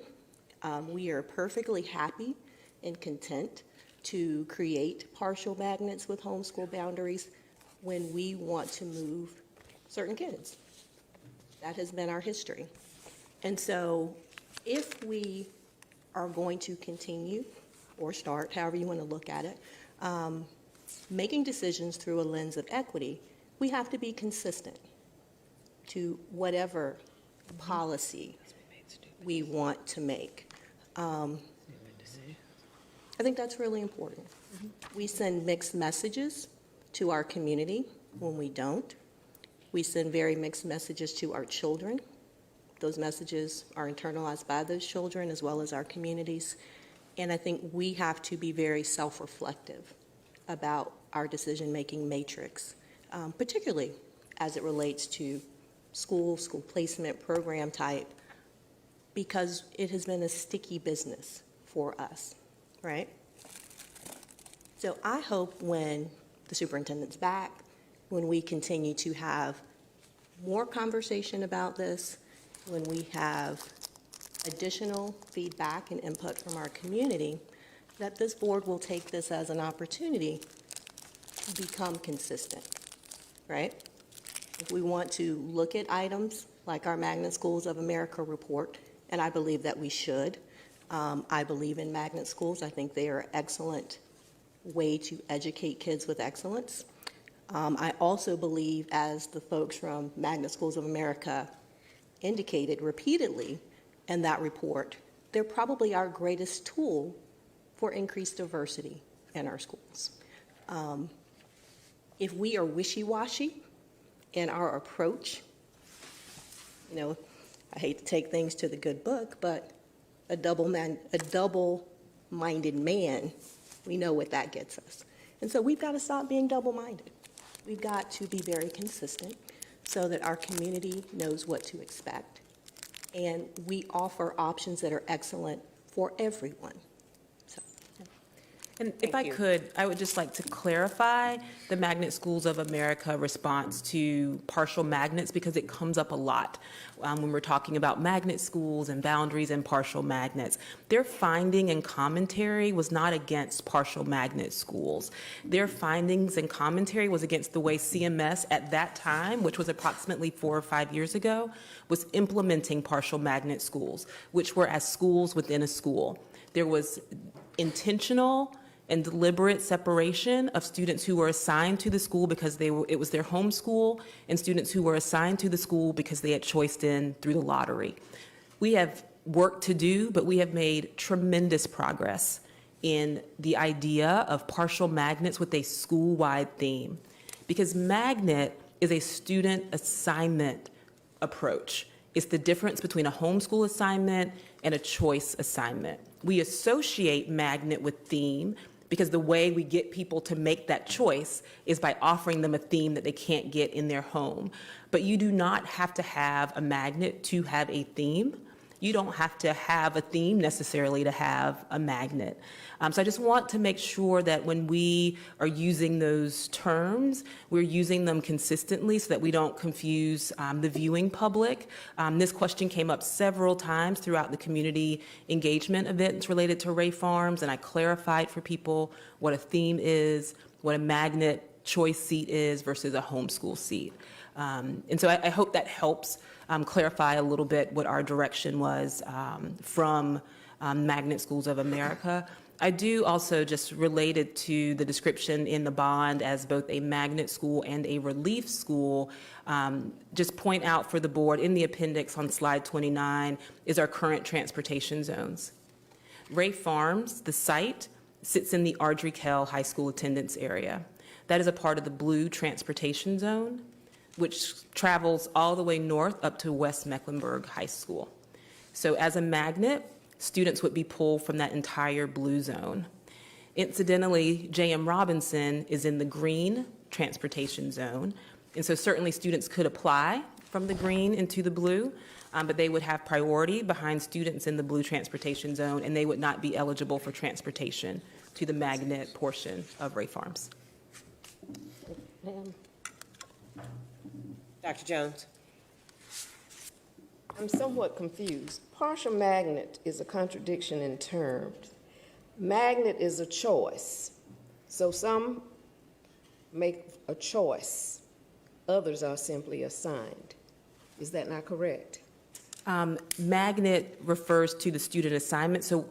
We are perfectly happy and content to create partial magnets with homeschool boundaries when we want to move certain kids. That has been our history. And so if we are going to continue or start, however you want to look at it, making decisions through a lens of equity, we have to be consistent to whatever policy we want to make. I think that's really important. We send mixed messages to our community when we don't. We send very mixed messages to our children. Those messages are internalized by those children as well as our communities. And I think we have to be very self-reflective about our decision-making matrix, particularly as it relates to school placement, program type, because it has been a sticky business for us, right? So I hope when the superintendent's back, when we continue to have more conversation about this, when we have additional feedback and input from our community, that this board will take this as an opportunity to become consistent, right? If we want to look at items like our Magnet Schools of America report, and I believe that we should, I believe in magnet schools. I think they are an excellent way to educate kids with excellence. I also believe, as the folks from Magnet Schools of America indicated repeatedly in that report, they're probably our greatest tool for increased diversity in our schools. If we are wishy-washy in our approach, you know, I hate to take things to the good book, but a double-minded man, we know what that gets us. And so we've got to stop being double-minded. We've got to be very consistent so that our community knows what to expect. And we offer options that are excellent for everyone. So, And if I could, I would just like to clarify the Magnet Schools of America response to partial magnets, because it comes up a lot when we're talking about magnet schools and boundaries and partial magnets. Their finding and commentary was not against partial magnet schools. Their findings and commentary was against the way CMS at that time, which was approximately 4 or 5 years ago, was implementing partial magnet schools, which were as schools within a school. There was intentional and deliberate separation of students who were assigned to the school because it was their home school, and students who were assigned to the school because they had choiced in through the lottery. We have work to do, but we have made tremendous progress in the idea of partial magnets with a school-wide theme, because magnet is a student assignment approach. It's the difference between a homeschool assignment and a choice assignment. We associate magnet with theme because the way we get people to make that choice is by offering them a theme that they can't get in their home. But you do not have to have a magnet to have a theme. You don't have to have a theme necessarily to have a magnet. So I just want to make sure that when we are using those terms, we're using them consistently so that we don't confuse the viewing public. This question came up several times throughout the community engagement events related to Ray Farms, and I clarified for people what a theme is, what a magnet choice seat is versus a homeschool seat. And so I hope that helps clarify a little bit what our direction was from Magnet Schools of America. I do also, just related to the description in the bond as both a magnet school and a relief school, just point out for the board in the appendix on slide 29 is our current transportation zones. Ray Farms, the site, sits in the Ardrey Kell High School attendance area. That is a part of the blue transportation zone, which travels all the way north up to West Mecklenburg High School. So as a magnet, students would be pulled from that entire blue zone. Incidentally, J.M. Robinson is in the green transportation zone, and so certainly students could apply from the green into the blue, but they would have priority behind students in the blue transportation zone, and they would not be eligible for transportation to the magnet portion of Ray Farms. Dr. Jones? I'm somewhat confused. Partial magnet is a contradiction in terms. Magnet is a choice. So some make a choice. Others are simply assigned. Is that not correct? Magnet refers to the student assignment. So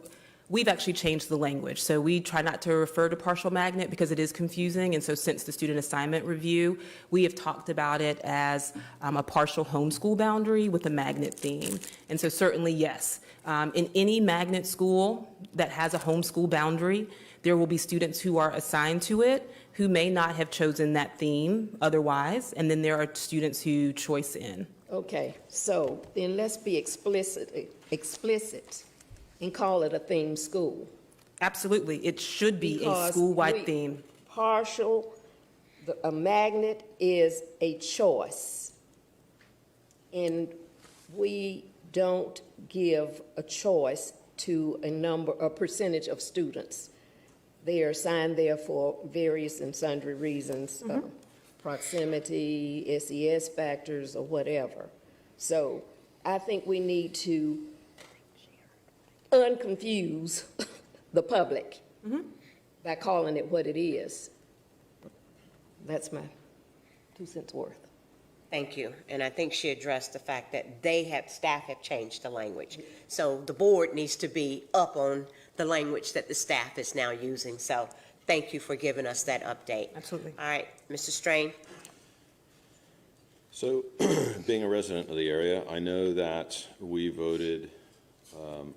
we've actually changed the language. So we try not to refer to partial magnet because it is confusing. And so since the student assignment review, we have talked about it as a partial homeschool boundary with a magnet theme. And so certainly, yes, in any magnet school that has a homeschool boundary, there will be students who are assigned to it who may not have chosen that theme otherwise. And then there are students who choice in. Okay, so then let's be explicit and call it a theme school. Absolutely. It should be a Because school-wide theme. A magnet is a choice. And we don't give a choice to a percentage of students. They are assigned there for various and sundry reasons, proximity, SES factors, or whatever. So I think we need to unconfuse the public by calling it what it is. That's my 2 cents worth. Thank you. And I think she addressed the fact that staff have changed the language. So the board needs to be up on the language that the staff is now using. So thank you for giving us that update. Absolutely. All right, Mr. Strain? So, being a resident of the area, I know that we voted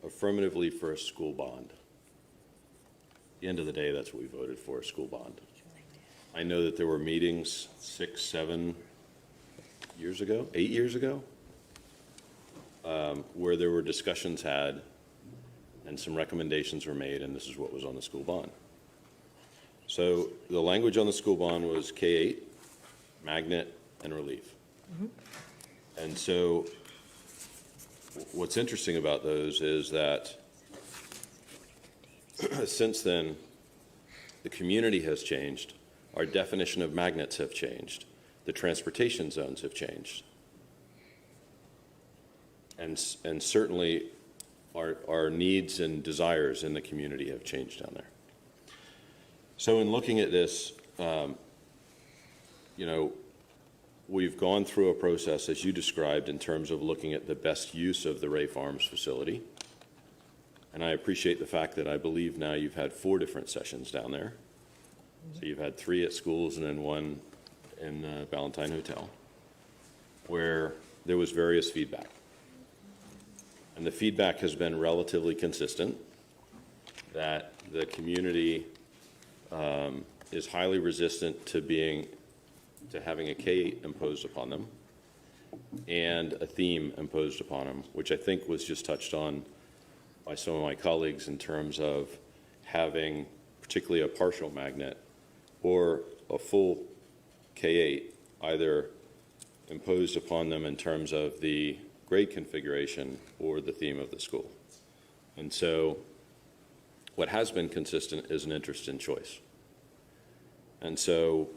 affirmatively for a school bond. At the end of the day, that's what we voted for, a school bond. I know that there were meetings 6, 7 years ago, 8 years ago, where there were discussions had and some recommendations were made, and this is what was on the school bond. So the language on the school bond was K-8, magnet, and relief. And so what's interesting about those is that since then, the community has changed, our definition of magnets have changed, the transportation zones have changed. And certainly our needs and desires in the community have changed down there. So in looking at this, we've gone through a process, as you described, in terms of looking at the best use of the Ray Farms facility. And I appreciate the fact that I believe now you've had 4 different sessions down there. So you've had 3 at schools and then 1 in the Ballantyne Hotel, where there was various feedback. And the feedback has been relatively consistent, that the community is highly resistant to having a K-8 imposed upon them and a theme imposed upon them, which I think was just touched on by some of my colleagues in terms of having particularly a partial magnet or a full K-8 either imposed upon them in terms of the grade configuration or the theme of the school. And so what has been consistent is an interest in choice. And so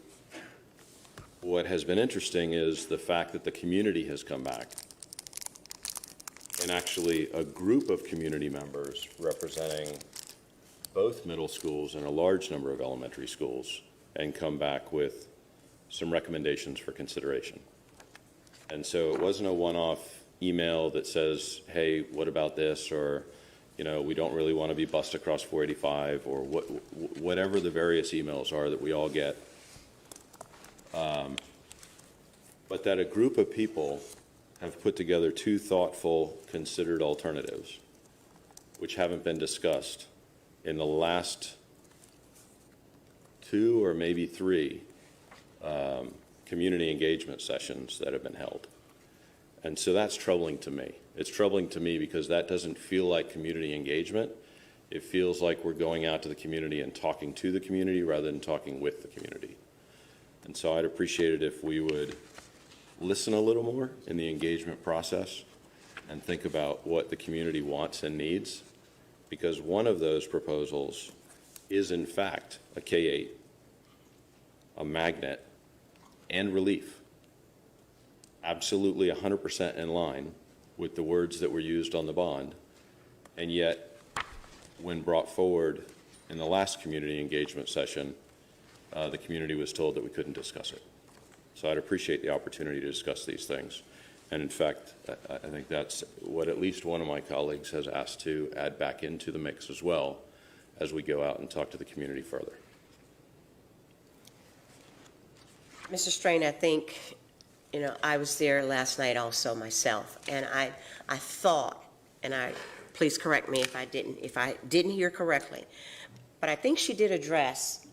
what has been interesting is the fact that the community has come back, and actually a group of community members representing both middle schools and a large number of elementary schools, and come back with some recommendations for consideration. And so it wasn't a one-off email that says, hey, what about this? Or, we don't really want to be bused across 485, or whatever the various emails are that we all get. But that a group of people have put together 2 thoughtful, considered alternatives, which haven't been discussed in the last 2 or maybe 3 community engagement sessions that have been held. And so that's troubling to me. It's troubling to me because that doesn't feel like community engagement. It feels like we're going out to the community and talking to the community rather than talking with the community. And so I'd appreciate it if we would listen a little more in the engagement process and think about what the community wants and needs, because one of those proposals is in fact a K-8, a magnet, and relief. Absolutely 100% in line with the words that were used on the bond, and yet when brought forward in the last community engagement session, the community was told that we couldn't discuss it. So I'd appreciate the opportunity to discuss these things. And in fact, I think that's what at least one of my colleagues has asked to add back into the mix as well as we go out and talk to the community further. Mr. Strain, I think, I was there last night also myself, and I thought, and please correct me if I didn't hear correctly, but I think she did address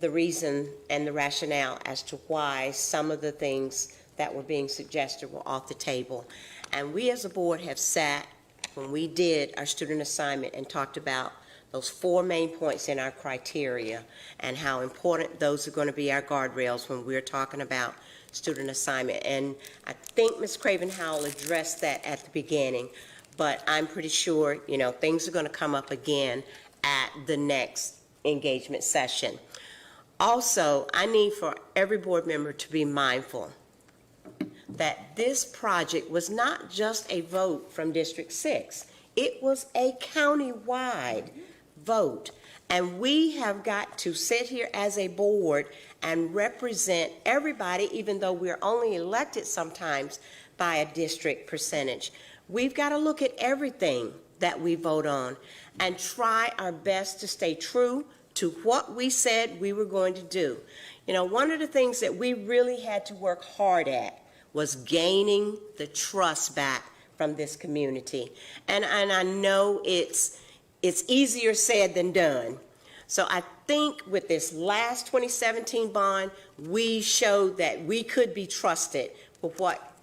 the reason and the rationale as to why some of the things that were being suggested were off the table. And we as a board have sat, when we did our student assignment, and talked about those 4 main points in our criteria and how important those are going to be our guardrails when we're talking about student assignment. And I think Ms. Craven-Howell addressed that at the beginning, but I'm pretty sure, things are going to come up again at the next engagement session. Also, I need for every board member to be mindful that this project was not just a vote from District 6. It was a county-wide vote. And we have got to sit here as a board and represent everybody, even though we're only elected sometimes by a district percentage. We've got to look at everything that we vote on and try our best to stay true to what we said we were going to do. You know, one of the things that we really had to work hard at was gaining the trust back from this community. And I know it's easier said than done. So I think with this last 2017 bond, we showed that we could be trusted with what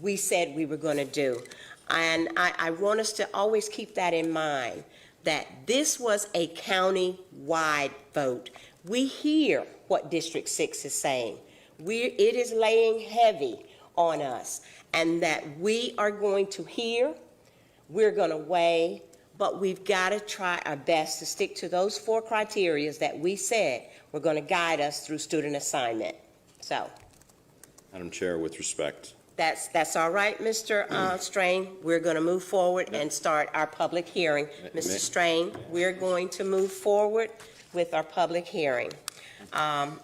we said we were going to do. And I want us to always keep that in mind, that this was a county-wide vote. We hear what District 6 is saying. It is laying heavy on us, and that we are going to hear, we're going to weigh, but we've got to try our best to stick to those 4 criteria that we said were going to guide us through student assignment. So, Madam Chair, with respect. that's all right, Mr. Strain. We're going to move forward and start our public hearing. Mr. Strain, we're going to move forward with our public hearing.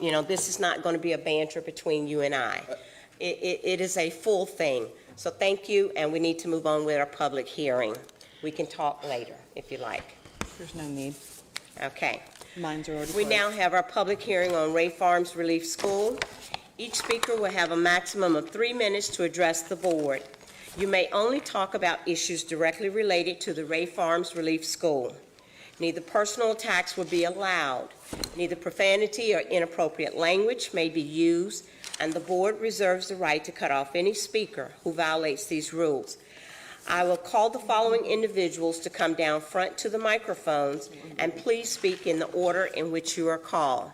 You know, this is not going to be a banter between you and I. It is a full thing. So thank you, and we need to move on with our public hearing. We can talk later, if you like. There's no need. Okay. Mine's are already We closed. now have our public hearing on Ray Farms Relief School. Each speaker will have a maximum of 3 minutes to address the board. You may only talk about issues directly related to the Ray Farms Relief School. Neither personal attacks will be allowed. Neither profanity or inappropriate language may be used, and the board reserves the right to cut off any speaker who violates these rules. I will call the following individuals to come down front to the microphones, and please speak in the order in which you are called.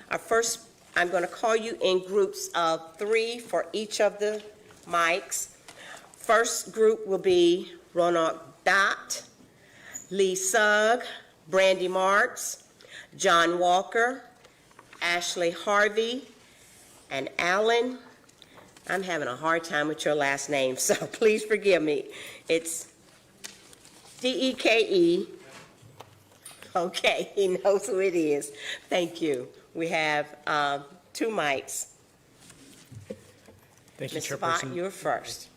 I'm going to call you in groups of 3 for each of the mics. First group will be Ronald Dott, Lee Sugg, Brandy Marks, John Walker, Ashley Harvey, and Alan. I'm having a hard time with your last name, so please forgive me. It's D-E-K-E. Okay, he knows who it is. Thank you. We have 2 mics. Thank you, Mr. Bott, Chairperson. you're first.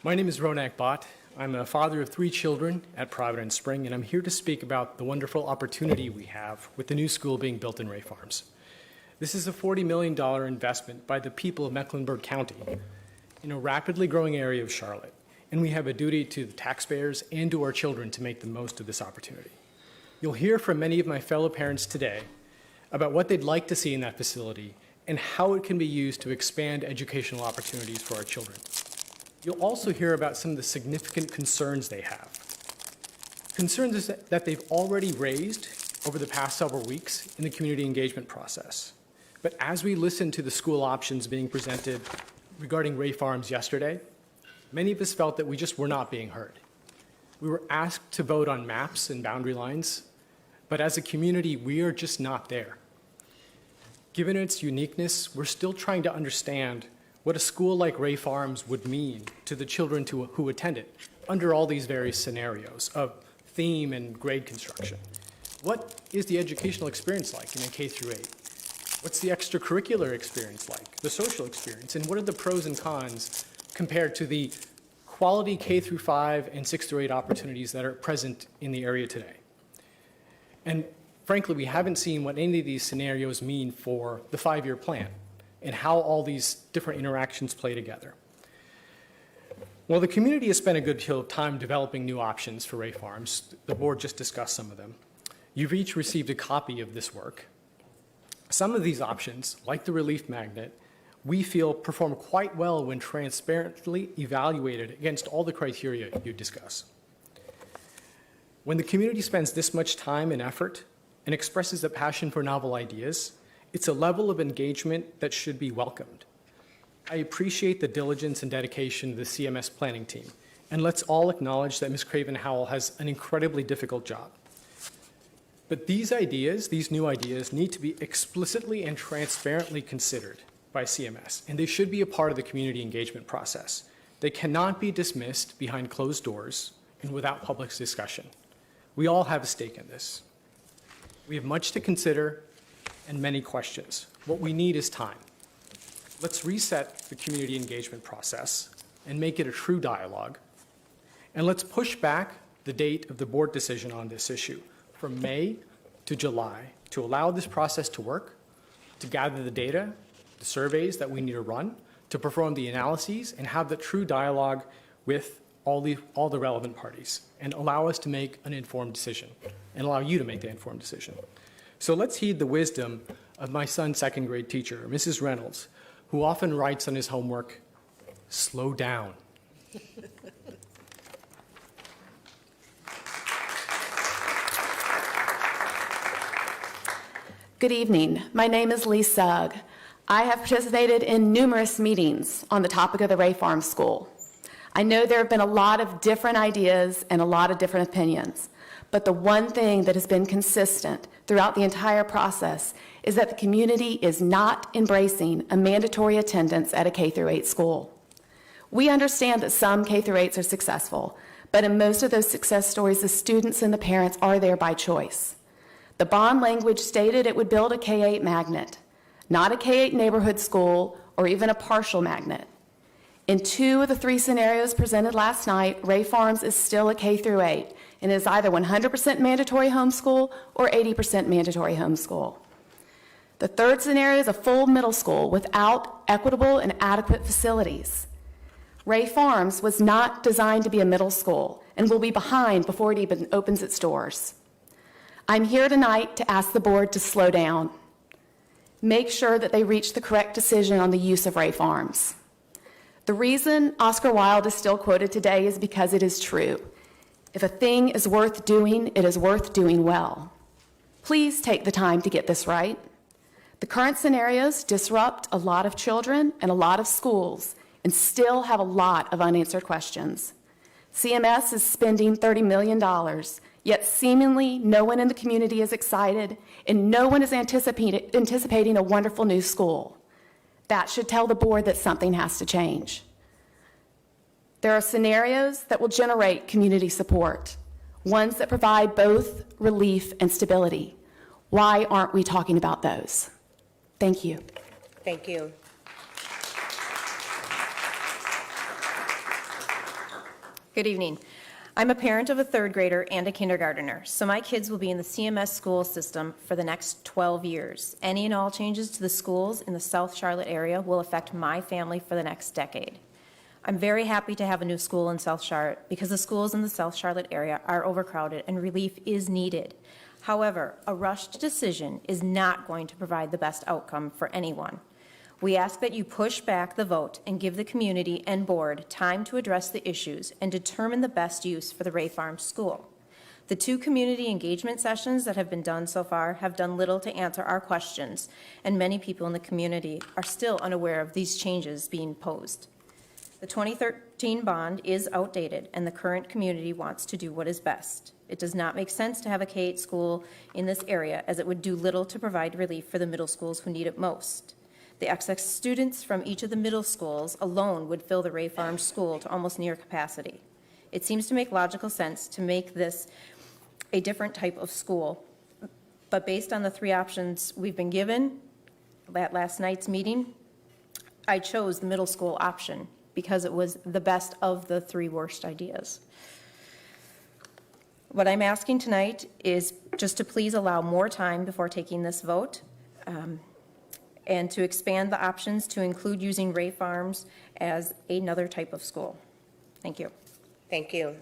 My name is Ronak Bott. I'm a father of 3 children at Providence Spring, and I'm here to speak about the wonderful opportunity we have with the new school being built in Ray Farms. This is a $40 million investment by the people of Mecklenburg County in a rapidly growing area of Charlotte, and we have a duty to the taxpayers and to our children to make the most of this opportunity. You'll hear from many of my fellow parents today about what they'd like to see in that facility and how it can be used to expand educational opportunities for our children. You'll also hear about some of the significant concerns they have. Concerns that they've already raised over the past several weeks in the community engagement process. But as we listened to the school options being presented regarding Ray Farms yesterday, many of us felt that we just were not being heard. We were asked to vote on maps and boundary lines, but as a community, we are just not there. Given its uniqueness, we're still trying to understand what a school like Ray Farms would mean to the children who attend it under all these various scenarios of theme and grade construction. What is the educational experience like in a K through 8? What's the extracurricular experience like, the social experience, and what are the pros and cons compared to the quality K through 5 and 6 through 8 opportunities that are present in the area today? And frankly, we haven't seen what any of these scenarios mean for the 5-year plan and how all these different interactions play together. Well, the community has spent a good deal of time developing new options for Ray Farms. The board just discussed some of them. You've each received a copy of this work. Some of these options, like the relief magnet, we feel perform quite well when transparently evaluated against all the criteria you discuss. When the community spends this much time and effort and expresses a passion for novel ideas, it's a level of engagement that should be welcomed. I appreciate the diligence and dedication of the CMS planning team, and let's all acknowledge that Ms. Craven Howell has an incredibly difficult job. But these ideas, these new ideas, need to be explicitly and transparently considered by CMS, and they should be a part of the community engagement process. They cannot be dismissed behind closed doors and without public discussion. We all have a stake in this. We have much to consider and many questions. What we need is time. Let's reset the community engagement process and make it a true dialogue. And let's push back the date of the board decision on this issue from May to July to allow this process to work, to gather the data, the surveys that we need to run, to perform the analyses, and have the true dialogue with all the relevant parties, and allow us to make an informed decision, and allow you to make the informed decision. So let's heed the wisdom of my son's second grade teacher, Mrs. Reynolds, who often writes on his homework, "Slow down." Good evening. My name is Lee Sugg. I have participated in numerous meetings on the topic of the Ray Farm School. I know there have been a lot of different ideas and a lot of different opinions, but the one thing that has been consistent throughout the entire process is that the community is not embracing a mandatory attendance at a K-8 school. We understand that some K-8s are successful, but in most of those success stories, the students and the parents are there by choice. The bond language stated it would build a K-8 magnet, not a K-8 neighborhood school or even a partial magnet. In 2 of the 3 scenarios presented last night, Ray Farms is still a K-8 and is either 100% mandatory homeschool or 80% mandatory homeschool. The third scenario is a full middle school without equitable and adequate facilities. Ray Farms was not designed to be a middle school and will be behind before it even opens its doors. I'm here tonight to ask the board to slow down. Make sure that they reach the correct decision on the use of Ray Farms. The reason Oscar Wilde is still quoted today is because it is true. If a thing is worth doing, it is worth doing well. Please take the time to get this right. The current scenarios disrupt a lot of children and a lot of schools and still have a lot of unanswered questions. CMS is spending $30 million, yet seemingly no one in the community is excited and no one is anticipating a wonderful new school. That should tell the board that something has to change. There are scenarios that will generate community support, ones that provide both relief and stability. Why aren't we talking about those? Thank you. Thank you. Good evening. I'm a parent of a 3rd grader and a kindergartner, so my kids will be in the CMS school system for the next 12 years. Any and all changes to the schools in the South Charlotte area will affect my family for the next decade. I'm very happy to have a new school in South Charlotte because the schools in the South Charlotte area are overcrowded and relief is needed. However, a rushed decision is not going to provide the best outcome for anyone. We ask that you push back the vote and give the community and board time to address the issues and determine the best use for the Ray Farms School. The 2 community engagement sessions that have been done so far have done little to answer our questions, and many people in the community are still unaware of these changes being posed. The 2013 bond is outdated, and the current community wants to do what is best. It does not make sense to have a K-8 school in this area, as it would do little to provide relief for the middle schools who need it most. The excess students from each of the middle schools alone would fill the Ray Farms School to almost near capacity. It seems to make logical sense to make this a different type of school, but based on the 3 options we've been given at last night's meeting, I chose the middle school option because it was the best of the 3 worst ideas. What I'm asking tonight is just to please allow more time before taking this vote, and to expand the options to include using Ray Farms as another type of school. Thank you. Thank you.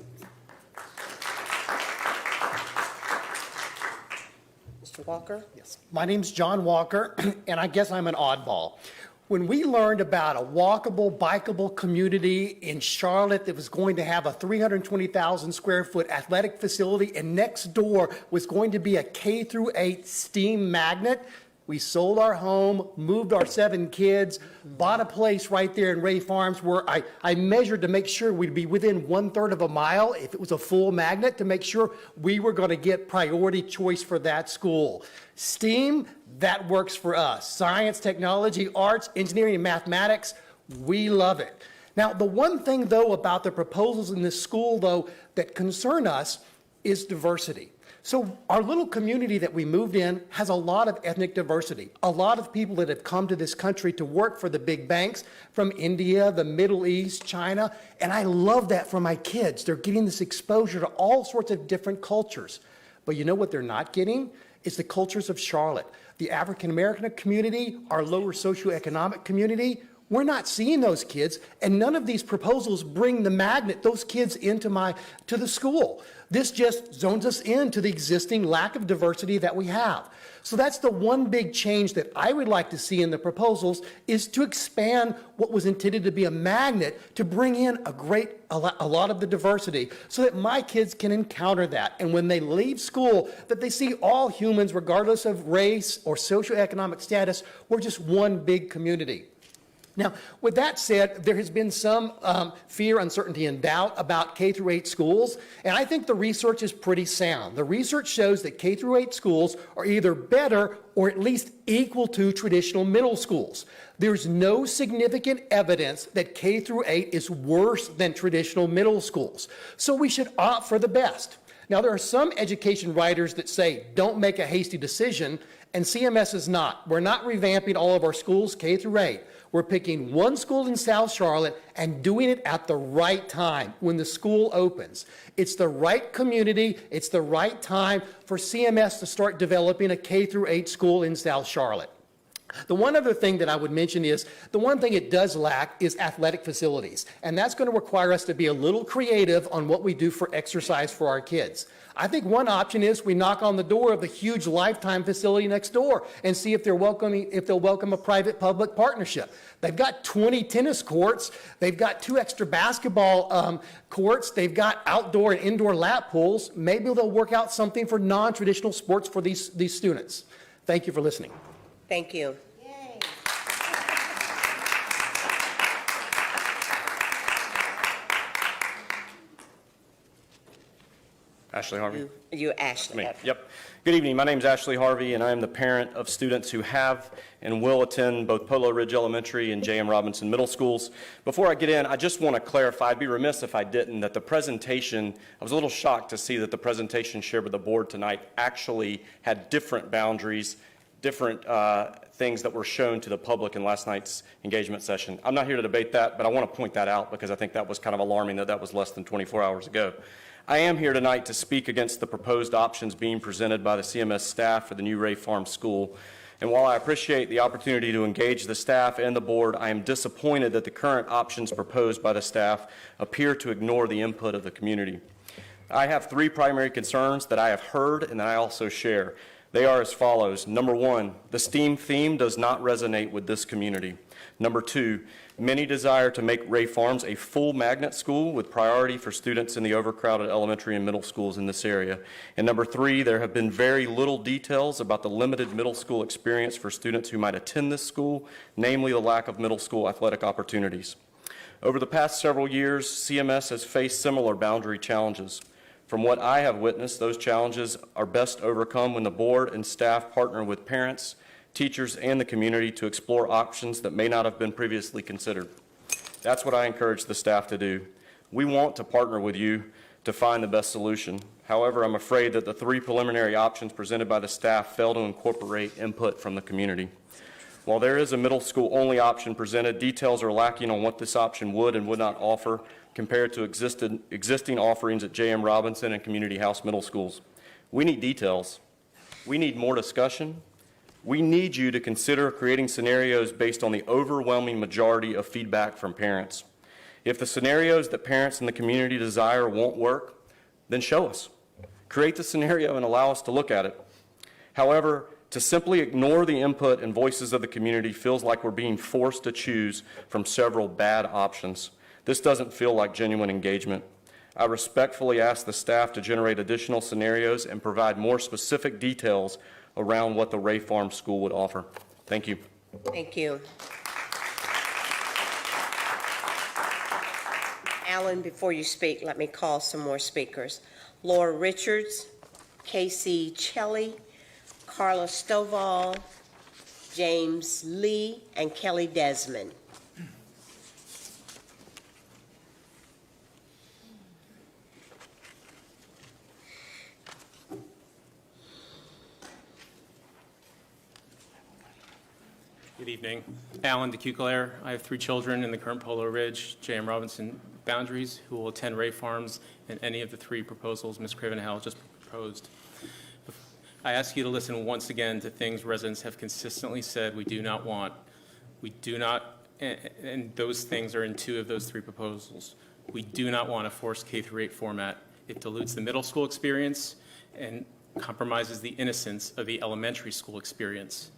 Mr. Walker? Yes. My name's John Walker, and I guess I'm an oddball. When we learned about a walkable, bikeable community in Charlotte that was going to have a 320,000 square foot athletic facility and next door was going to be a K-8 STEAM magnet, We sold our home, moved our 7 kids, bought a place right there in Ray Farms where I measured to make sure we'd be within 1/3 of a mile if it was a full magnet to make sure we were going to get priority choice for that school. STEAM, that works for us. Science, technology, arts, engineering, and mathematics, we love it. Now, the one thing, though, about the proposals in this school, though, that concern us is diversity. So our little community that we moved in has a lot of ethnic diversity, a lot of people that have come to this country to work for the big banks from India, the Middle East, China, and I love that for my kids. They're getting this exposure to all sorts of different cultures. But you know what they're not getting? It's the cultures of Charlotte. The African American community, our lower socioeconomic community, we're not seeing those kids, and none of these proposals bring the magnet, those kids into to the school. This just zones us into the existing lack of diversity that we have. So that's the one big change that I would like to see in the proposals, is to expand what was intended to be a magnet to bring in a lot of the diversity so that my kids can encounter that. And when they leave school, that they see all humans, regardless of race or socioeconomic status, we're just one big community. Now, with that said, there has been some fear, uncertainty, and doubt about K-8 schools, and I think the research is pretty sound. The research shows that K-8 schools are either better or at least equal to traditional middle schools. There's no significant evidence that K-8 is worse than traditional middle schools, so we should opt for the best. Now, there are some education writers that say, don't make a hasty decision, and CMS is not. We're not revamping all of our schools K-8. We're picking one school in South Charlotte and doing it at the right time when the school opens. It's the right community, it's the right time for CMS to start developing a K-8 school in South Charlotte. The one other thing that I would mention is, the one thing it does lack is athletic facilities, and that's going to require us to be a little creative on what we do for exercise for our kids. I think one option is we knock on the door of the huge Lifetime facility next door and see if they'll welcome a private-public partnership. They've got 20 tennis courts, they've got 2 extra basketball courts, they've got outdoor and indoor lap pools. Maybe they'll work out something for non-traditional sports for these students. Thank you for listening. Thank you. Ashley Harvey. You Ashley. Me. Yep. Good evening. My name is Ashley Harvey, and I am the parent of students who have and will attend both Polo Ridge Elementary and J.M. Robinson Middle Schools. Before I get in, I just want to clarify, I'd be remiss if I didn't, that the presentation, I was a little shocked to see that the presentation shared with the board tonight actually had different boundaries, different things that were shown to the public in last night's engagement session. I'm not here to debate that, but I want to point that out because I think that was kind of alarming that was less than 24 hours ago. I am here tonight to speak against the proposed options being presented by the CMS staff for the new Ray Farms School. And while I appreciate the opportunity to engage the staff and the board, I am disappointed that the current options proposed by the staff appear to ignore the input of the community. I have 3 primary concerns that I have heard and that I also share. They are as follows. Number 1, the STEAM theme does not resonate with this community. Number 2, many desire to make Ray Farms a full magnet school with priority for students in the overcrowded elementary and middle schools in this area. And number 3, there have been very little details about the limited middle school experience for students who might attend this school, namely the lack of middle school athletic opportunities. Over the past several years, CMS has faced similar boundary challenges. From what I have witnessed, those challenges are best overcome when the board and staff partner with parents, teachers, and the community to explore options that may not have been previously considered. That's what I encourage the staff to do. We want to partner with you to find the best solution. However, I'm afraid that the 3 preliminary options presented by the staff fail to incorporate input from the community. While there is a middle school only option presented, details are lacking on what this option would and would not offer compared to existing offerings at J.M. Robinson and Community House Middle Schools. We need details. We need more discussion. We need you to consider creating scenarios based on the overwhelming majority of feedback from parents. If the scenarios that parents in the community desire won't work, then show us. Create the scenario and allow us to look at it. However, to simply ignore the input and voices of the community feels like we're being forced to choose from several bad options. This doesn't feel like genuine engagement. I respectfully ask the staff to generate additional scenarios and provide more specific details around what the Ray Farm School would offer. Thank you. Thank you. Alan, before you speak, let me call some more speakers. Laura Richards, Casey Chelly, Carla Stovall, James Lee, and Kelly Desmond. Good evening. Alan DeCucolaire. I have 3 children in the current Polo Ridge, J.M. Robinson boundaries who will attend Ray Farms and any of the 3 proposals Ms. Craven-Howell just proposed. I ask you to listen once again to things residents have consistently said we do not want. We do not, and those things are in 2 of those 3 proposals. We do not want a forced K-8 format. It dilutes the middle school experience and compromises the innocence of the elementary school experience.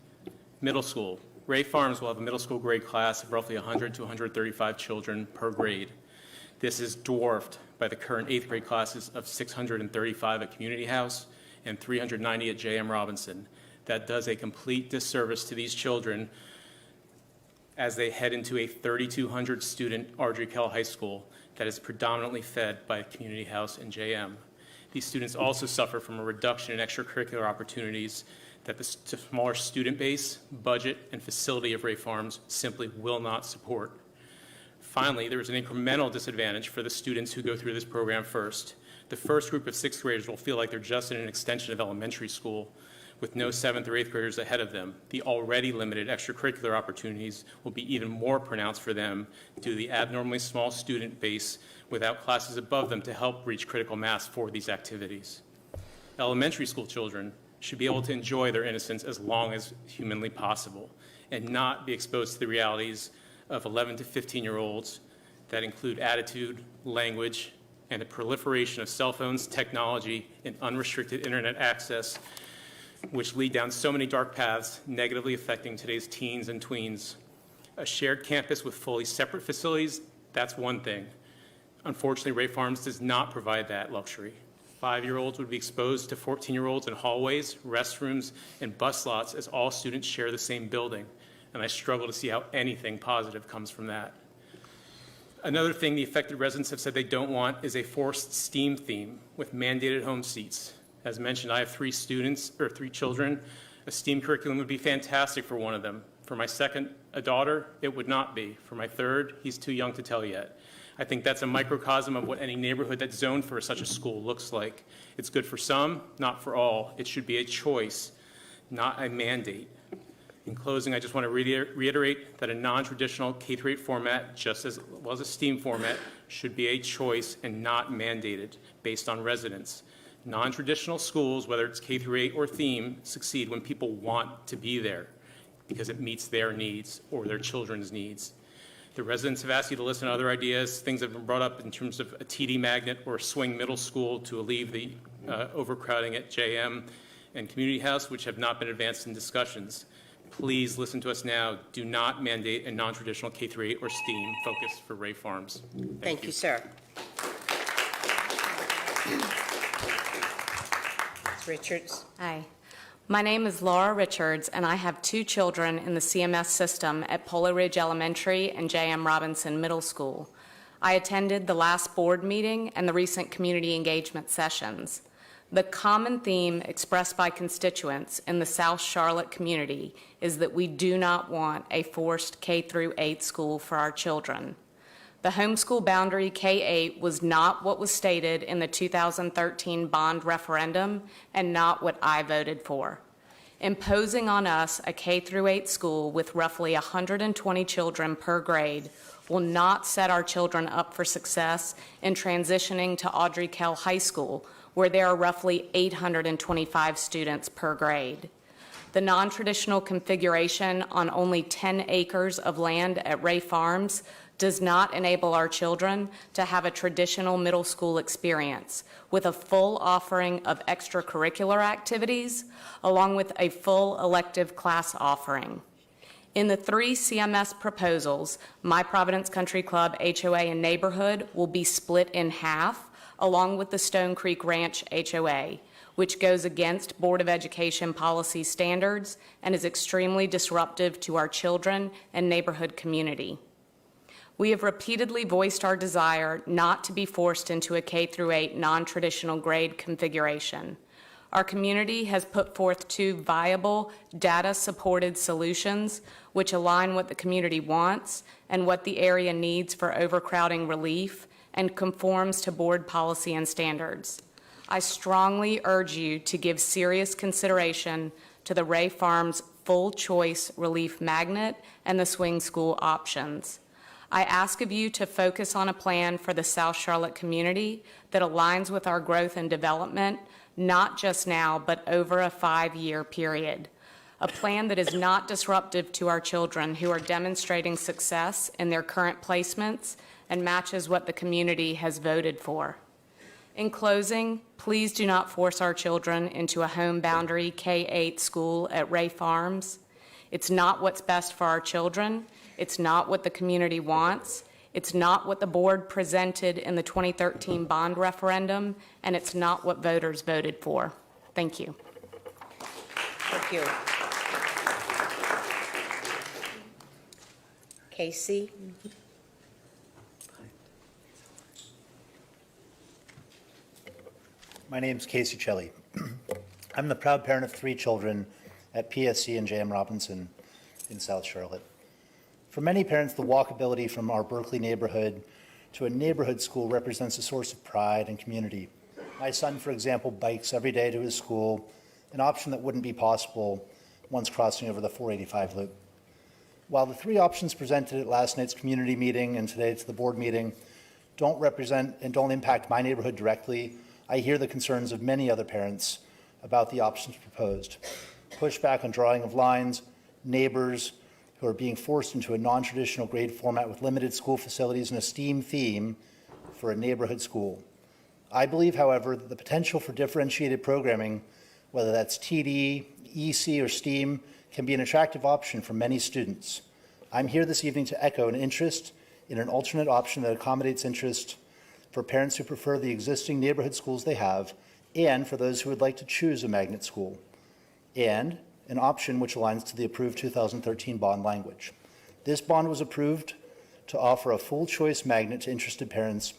Middle school. Ray Farms will have a middle school grade class of roughly 100 to 135 children per grade. This is dwarfed by the current 8th grade classes of 635 at Community House and 390 at J.M. Robinson. That does a complete disservice to these children as they head into a 3,200 student Audrey Kell High School that is predominantly fed by Community House and J.M. These students also suffer from a reduction in extracurricular opportunities that the smaller student base, budget, and facility of Ray Farms simply will not support. Finally, there is an incremental disadvantage for the students who go through this program first. The first group of 6th graders will feel like they're just in an extension of elementary school with no 7th or 8th graders ahead of them. The already limited extracurricular opportunities will be even more pronounced for them due to the abnormally small student base without classes above them to help reach critical mass for these activities. Elementary school children should be able to enjoy their innocence as long as humanly possible and not be exposed to the realities of 11 to 15-year-olds that include attitude, language, and the proliferation of cell phones, technology, and unrestricted internet access, which lead down so many dark paths, negatively affecting today's teens and tweens. A shared campus with fully separate facilities, that's one thing. Unfortunately, Ray Farms does not provide that luxury. 5-year-olds would be exposed to 14-year-olds in hallways, restrooms, and bus lots as all students share the same building, and I struggle to see how anything positive comes from that. Another thing the affected residents have said they don't want is a forced STEAM theme with mandated home seats. As mentioned, I have 3 children. A STEAM curriculum would be fantastic for one of them. For my second, a daughter, it would not be. For my third, he's too young to tell yet. I think that's a microcosm of what any neighborhood that's zoned for such a school looks like. It's good for some, not for all. It should be a choice, not a mandate. In closing, I just want to reiterate that a non-traditional K-8 format, just as well as a STEAM format, should be a choice and not mandated based on residents. Non-traditional schools, whether it's K-8 or theme, succeed when people want to be there because it meets their needs or their children's needs. The residents have asked you to listen to other ideas. Things have been brought up in terms of a TD magnet or a swing middle school to alleviate the overcrowding at JM and Community House, which have not been advanced in discussions. Please listen to us now. Do not mandate a non-traditional K-8 or STEAM focus for Ray Farms. Thank you, sir. Ms. Richards. Hi. My name is Laura Richards, and I have 2 children in the CMS system at Polo Ridge Elementary and J.M. Robinson Middle School. I attended the last board meeting and the recent community engagement sessions. The common theme expressed by constituents in the South Charlotte community is that we do not want a forced K-8 school for our children. The homeschool boundary K-8 was not what was stated in the 2013 bond referendum and not what I voted for. Imposing on us a K-8 school with roughly 120 children per grade will not set our children up for success in transitioning to Audrey Kell High School, where there are roughly 825 students per grade. The non-traditional configuration on only 10 acres of land at Ray Farms does not enable our children to have a traditional middle school experience with a full offering of extracurricular activities along with a full elective class offering. In the 3 CMS proposals, My Providence Country Club, HOA, and Neighborhood will be split in half along with the Stone Creek Ranch HOA, which goes against Board of Education policy standards and is extremely disruptive to our children and neighborhood community. We have repeatedly voiced our desire not to be forced into a K-8 non-traditional grade configuration. Our community has put forth 2 viable, data-supported solutions which align what the community wants and what the area needs for overcrowding relief and conforms to board policy and standards. I strongly urge you to give serious consideration to the Ray Farms full choice relief magnet and the swing school options. I ask of you to focus on a plan for the South Charlotte community that aligns with our growth and development, not just now, but over a 5-year period. A plan that is not disruptive to our children who are demonstrating success in their current placements and matches what the community has voted for. In closing, please do not force our children into a home boundary K-8 school at Ray Farms. It's not what's best for our children. It's not what the community wants. It's not what the board presented in the 2013 bond referendum, and it's not what voters voted for. Thank you. Thank you. Casey? My name's Casey Chelly. I'm the proud parent of 3 children at PSC and J.M. Robinson in South Charlotte. For many parents, the walkability from our Berkeley neighborhood to a neighborhood school represents a source of pride and community. My son, for example, bikes every day to his school, an option that wouldn't be possible once crossing over the 485 loop. While the 3 options presented at last night's community meeting and today to the board meeting don't represent and don't impact my neighborhood directly, I hear the concerns of many other parents about the options proposed. Pushback on drawing of lines, neighbors who are being forced into a non-traditional grade format with limited school facilities and a STEAM theme for a neighborhood school. I believe, however, that the potential for differentiated programming, whether that's TD, EC, or STEAM, can be an attractive option for many students. I'm here this evening to echo an interest in an alternate option that accommodates interest for parents who prefer the existing neighborhood schools they have, and for those who would like to choose a magnet school, and an option which aligns to the approved 2013 bond language. This bond was approved to offer a full choice magnet to interested parents.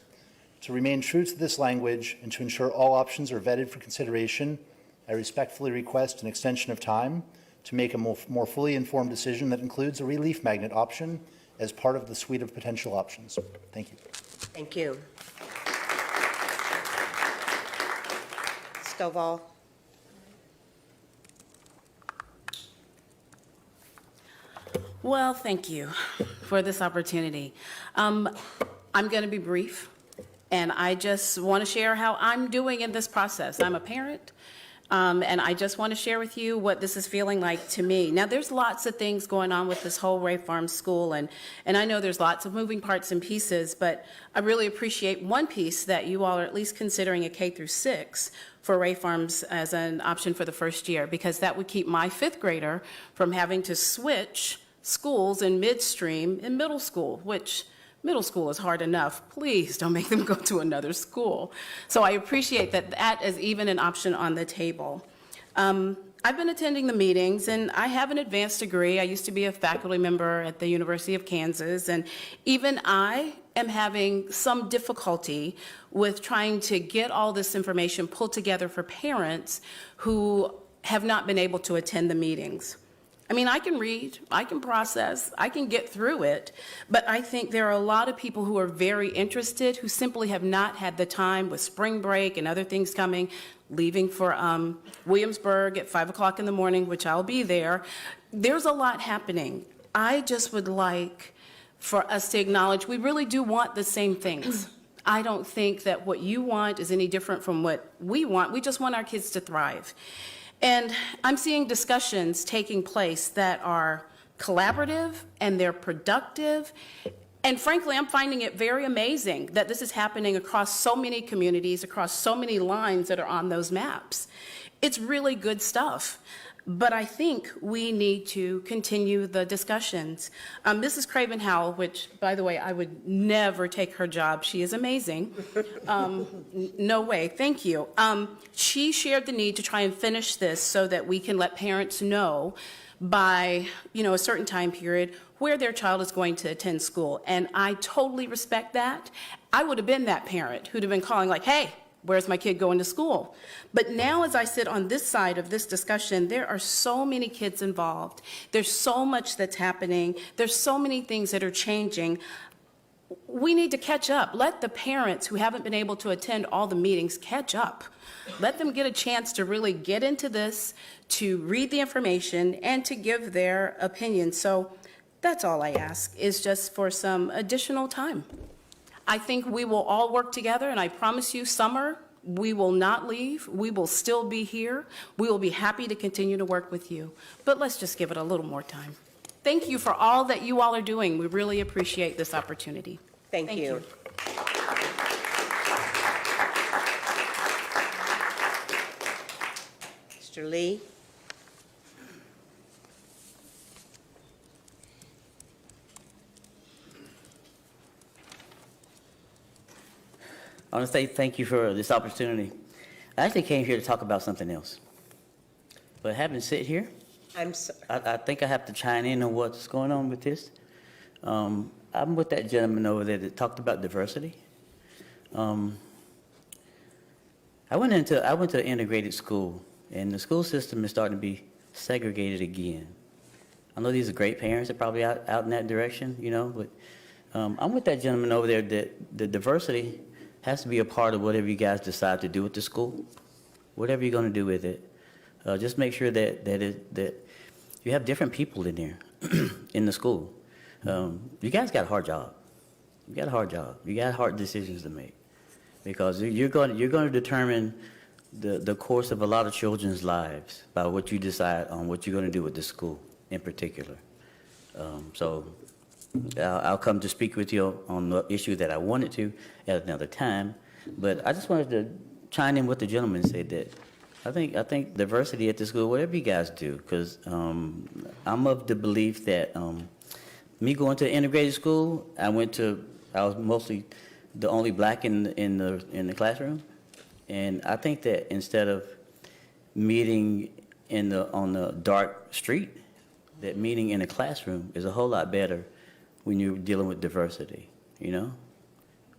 To remain true to this language and to ensure all options are vetted for consideration, I respectfully request an extension of time to make a more fully informed decision that includes a relief magnet option as part of the suite of potential options. Thank you. Thank you. Stovall? Well, thank you for this opportunity. I'm going to be brief, and I just want to share how I'm doing in this process. I'm a parent, and I just want to share with you what this is feeling like to me. Now, there's lots of things going on with this whole Ray Farms school, and I know there's lots of moving parts and pieces, but I really appreciate one piece that you all are at least considering a K-6 for Ray Farms as an option for the first year, because that would keep my 5th grader from having to switch schools in midstream in middle school, which middle school is hard enough. Please don't make them go to another school. So I appreciate that that is even an option on the table. I've been attending the meetings, and I have an advanced degree. I used to be a faculty member at the University of Kansas, and even I am having some difficulty with trying to get all this information pulled together for parents who have not been able to attend the meetings. I mean, I can read, I can process, I can get through it, but I think there are a lot of people who are very interested who simply have not had the time with spring break and other things coming, leaving for Williamsburg at 5 o'clock in the morning, which I'll be there. There's a lot happening. I just would like for us to acknowledge we really do want the same things. I don't think that what you want is any different from what we want. We just want our kids to thrive. And I'm seeing discussions taking place that are collaborative and they're productive. And frankly, I'm finding it very amazing that this is happening across so many communities, across so many lines that are on those maps. It's really good stuff. but I think we need to continue the discussions. Mrs. Craven Howell, which, by the way, I would never take her job. She is amazing. No way. Thank you. She shared the need to try and finish this so that we can let parents know by, a certain time period where their child is going to attend school. And I totally respect that. I would have been that parent who'd have been calling like, hey, where's my kid going to school? But now as I sit on this side of this discussion, there are so many kids involved. There's so much that's happening. There's so many things that are changing. We need to catch up. Let the parents who haven't been able to attend all the meetings catch up. Let them get a chance to really get into this, to read the information, and to give their opinion. So that's all I ask, is just for some additional time. I think we will all work together, and I promise you, summer, we will not leave. We will still be here. We will be happy to continue to work with you. But let's just give it a little more time. Thank you for all that you all are doing. We really appreciate this opportunity. Thank you. Mr. Lee? I want to say thank you for this opportunity. I actually came here to talk about something else. But having sit here, I'm sorry. I think I have to chime in on what's going on with this. I'm with that gentleman over there that talked about diversity. I went to an integrated school, and the school system is starting to be segregated again. I know these are great parents that are probably out in that direction, but I'm with that gentleman over there that the diversity has to be a part of whatever you guys decide to do with the school, whatever you're going to do with it. Just make sure that you have different people in there in the school. You guys got a hard job. You got a hard job. You got hard decisions to make because you're going to determine the course of a lot of children's lives by what you decide on what you're going to do with the school in particular. So I'll come to speak with you on the issue that I wanted to at another time, but I just wanted to chime in what the gentleman said that I think diversity at the school, whatever you guys do, because I'm of the belief that me going to integrated school, I was mostly the only black in the classroom, and I think that instead of meeting on the dark street, that meeting in a classroom is a whole lot better when you're dealing with diversity,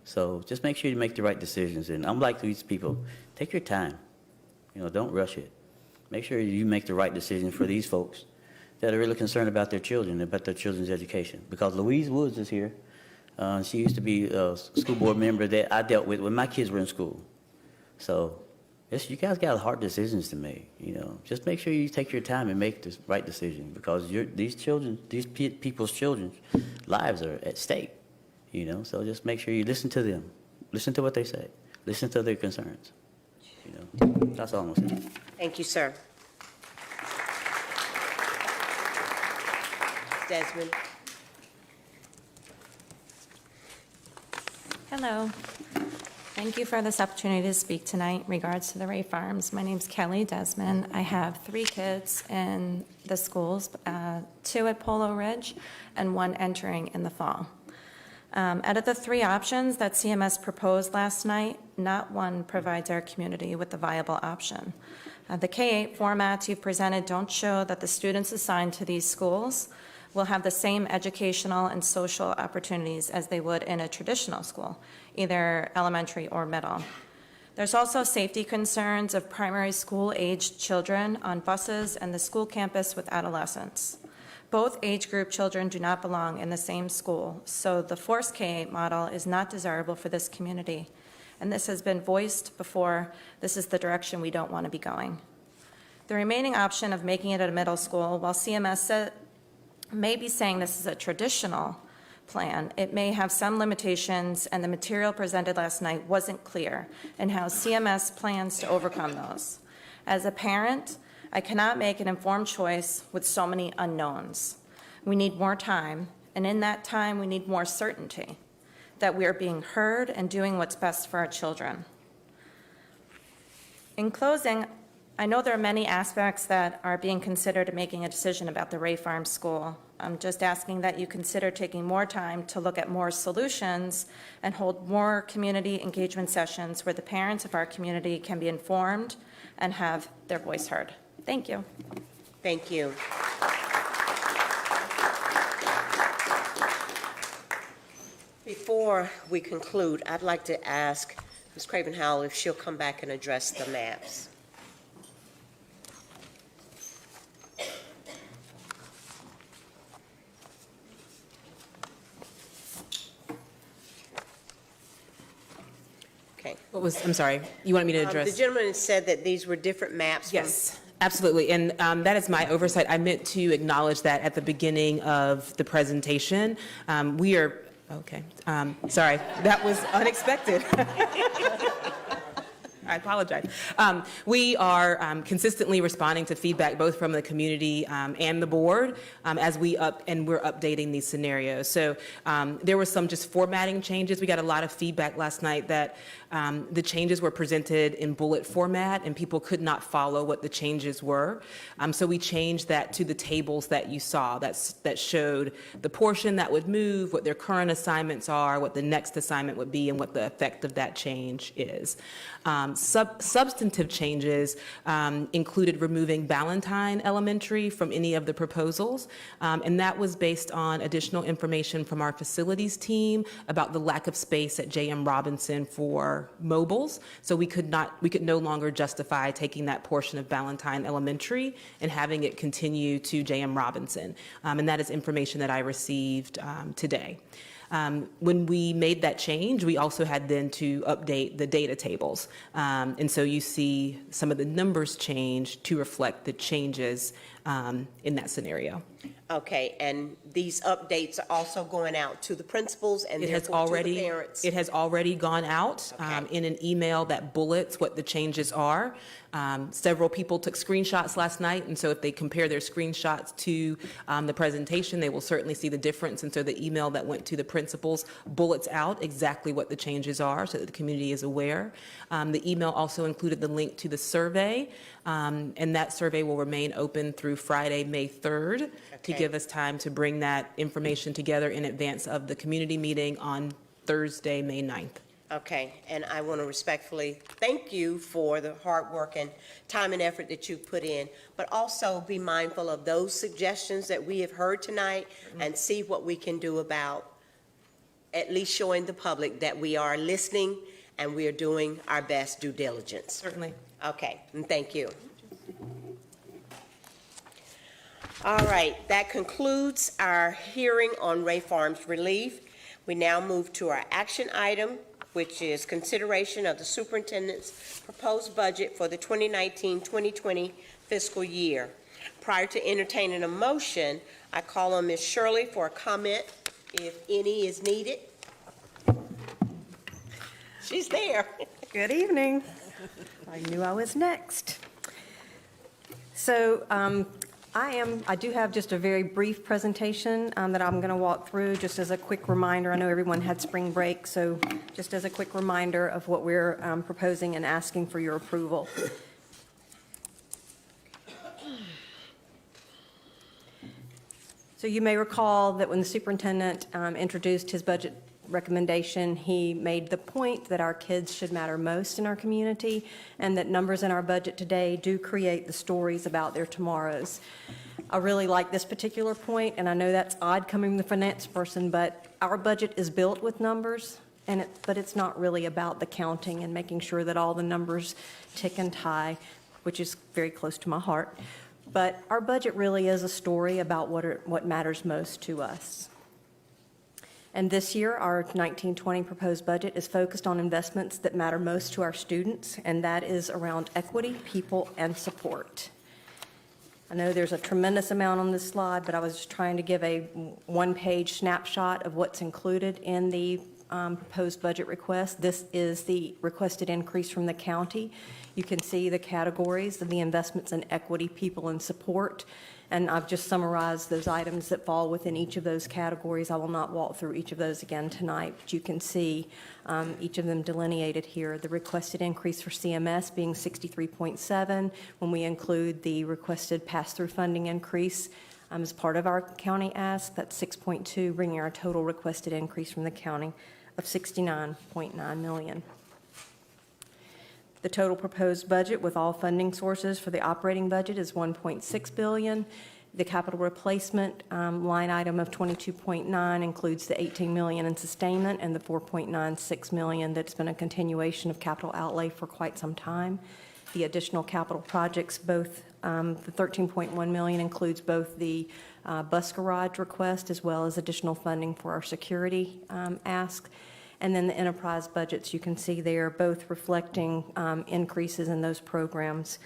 So just make sure you make the right decisions. And I'm like these people, take your time. Don't rush it. Make sure you make the right decision for these folks that are really concerned about their children, about their children's education. Because Louise Woods is here. She used to be a school board member that I dealt with when my kids were in school. So you guys got hard decisions to make, Just make sure you take your time and make the right decision because these people's children's lives are at stake, So just make sure you listen to them. Listen to what they say. Listen to their concerns. That's all I'm going to say. Thank you, sir. Desmond? Hello. Thank you for this opportunity to speak tonight in regards to the Ray Farms. My name's Kelly Desmond. I have 3 kids in the schools, 2 at Polo Ridge and 1 entering in the fall. Out of the 3 options that CMS proposed last night, not one provides our community with a viable option. The K-8 formats you've presented don't show that the students assigned to these schools will have the same educational and social opportunities as they would in a traditional school, either elementary or middle. There's also safety concerns of primary school-aged children on buses and the school campus with adolescents. Both age group children do not belong in the same school, so the forced K-8 model is not desirable for this community. And this has been voiced before. This is the direction we don't want to be going. The remaining option of making it at a middle school, while CMS may be saying this is a traditional plan, it may have some limitations, and the material presented last night wasn't clear in how CMS plans to overcome those. As a parent, I cannot make an informed choice with so many unknowns. We need more time, and in that time, we need more certainty that we are being heard and doing what's best for our children. In closing, I know there are many aspects that are being considered in making a decision about the Ray Farm School. I'm just asking that you consider taking more time to look at more solutions and hold more community engagement sessions where the parents of our community can be informed and have their voice heard. Thank you. Thank you. Before we conclude, I'd like to ask Ms. Craven-Howell if she'll come back and address the maps. Okay. I'm sorry, you wanted me to address? The gentleman said that these were different maps. Yes, absolutely, and that is my oversight. I meant to acknowledge that at the beginning of the presentation. We are, okay, sorry, that was unexpected. I apologize. We are consistently responding to feedback both from the community and the board as we're updating these scenarios. So there were some just formatting changes. We got a lot of feedback last night that the changes were presented in bullet format and people could not follow what the changes were. So we changed that to the tables that you saw that showed the portion that would move, what their current assignments are, what the next assignment would be, and what the effect of that change is. Substantive changes included removing Ballantyne Elementary from any of the proposals, and that was based on additional information from our facilities team about the lack of space at J.M. Robinson for mobiles. So we could no longer justify taking that portion of Ballantyne Elementary and having it continue to J.M. Robinson, and that is information that I received today. When we made that change, we also had then to update the data tables. And so you see some of the numbers change to reflect the changes in that scenario. Okay, and these updates are also going out to the principals and therefore to the parents? It has already gone out in an email that bullets what the changes are. Several people took screenshots last night, and so if they compare their screenshots to the presentation, they will certainly see the difference. And so the email that went to the principals bullets out exactly what the changes are so that the community is aware. The email also included the link to the survey, and that survey will remain open through Friday, May 3rd, to give us time to bring that information together in advance of the community meeting on Thursday, May 9th. Okay, and I want to respectfully thank you for the hard work and time and effort that you put in, but also be mindful of those suggestions that we have heard tonight and see what we can do about at least showing the public that we are listening and we are doing our best due diligence. Certainly. Okay, and thank you. All right, that concludes our hearing on Ray Farms relief. We now move to our action item, which is consideration of the superintendent's proposed budget for the 2019-2020 fiscal year. Prior to entertaining a motion, I call on Ms. Shirley for a comment, if any is needed. She's there. Good evening. I knew I was next. So I do have just a very brief presentation that I'm going to walk through just as a quick reminder. I know everyone had spring break, so just as a quick reminder of what we're proposing and asking for your approval. So you may recall that when the superintendent introduced his budget recommendation, he made the point that our kids should matter most in our community and that numbers in our budget today do create the stories about their tomorrows. I really like this particular point, and I know that's odd coming from the finance person, but our budget is built with numbers, but it's not really about the counting and making sure that all the numbers tick and tie, which is very close to my heart. But our budget really is a story about what matters most to us. And this year, our 1920 proposed budget is focused on investments that matter most to our students, and that is around equity, people, and support. I know there's a tremendous amount on this slide, but I was just trying to give a one-page snapshot of what's included in the proposed budget request. This is the requested increase from the county. You can see the categories of the investments in equity, people, and support. And I've just summarized those items that fall within each of those categories. I will not walk through each of those again tonight, but you can see each of them delineated here. The requested increase for CMS being 63.7, when we include the requested pass-through funding increase as part of our county ask, that's 6.2, bringing our total requested increase from the county of 69.9 million. The total proposed budget with all funding sources for the operating budget is 1.6 billion. The capital replacement line item of 22.9 includes the 18 million in sustainment and the 4.96 million that's been a continuation of capital outlay for quite some time. The additional capital projects, both the 13.1 million includes both the bus garage request as well as additional funding for our security ask. And then the enterprise budgets, you can see there, both reflecting increases in those programs'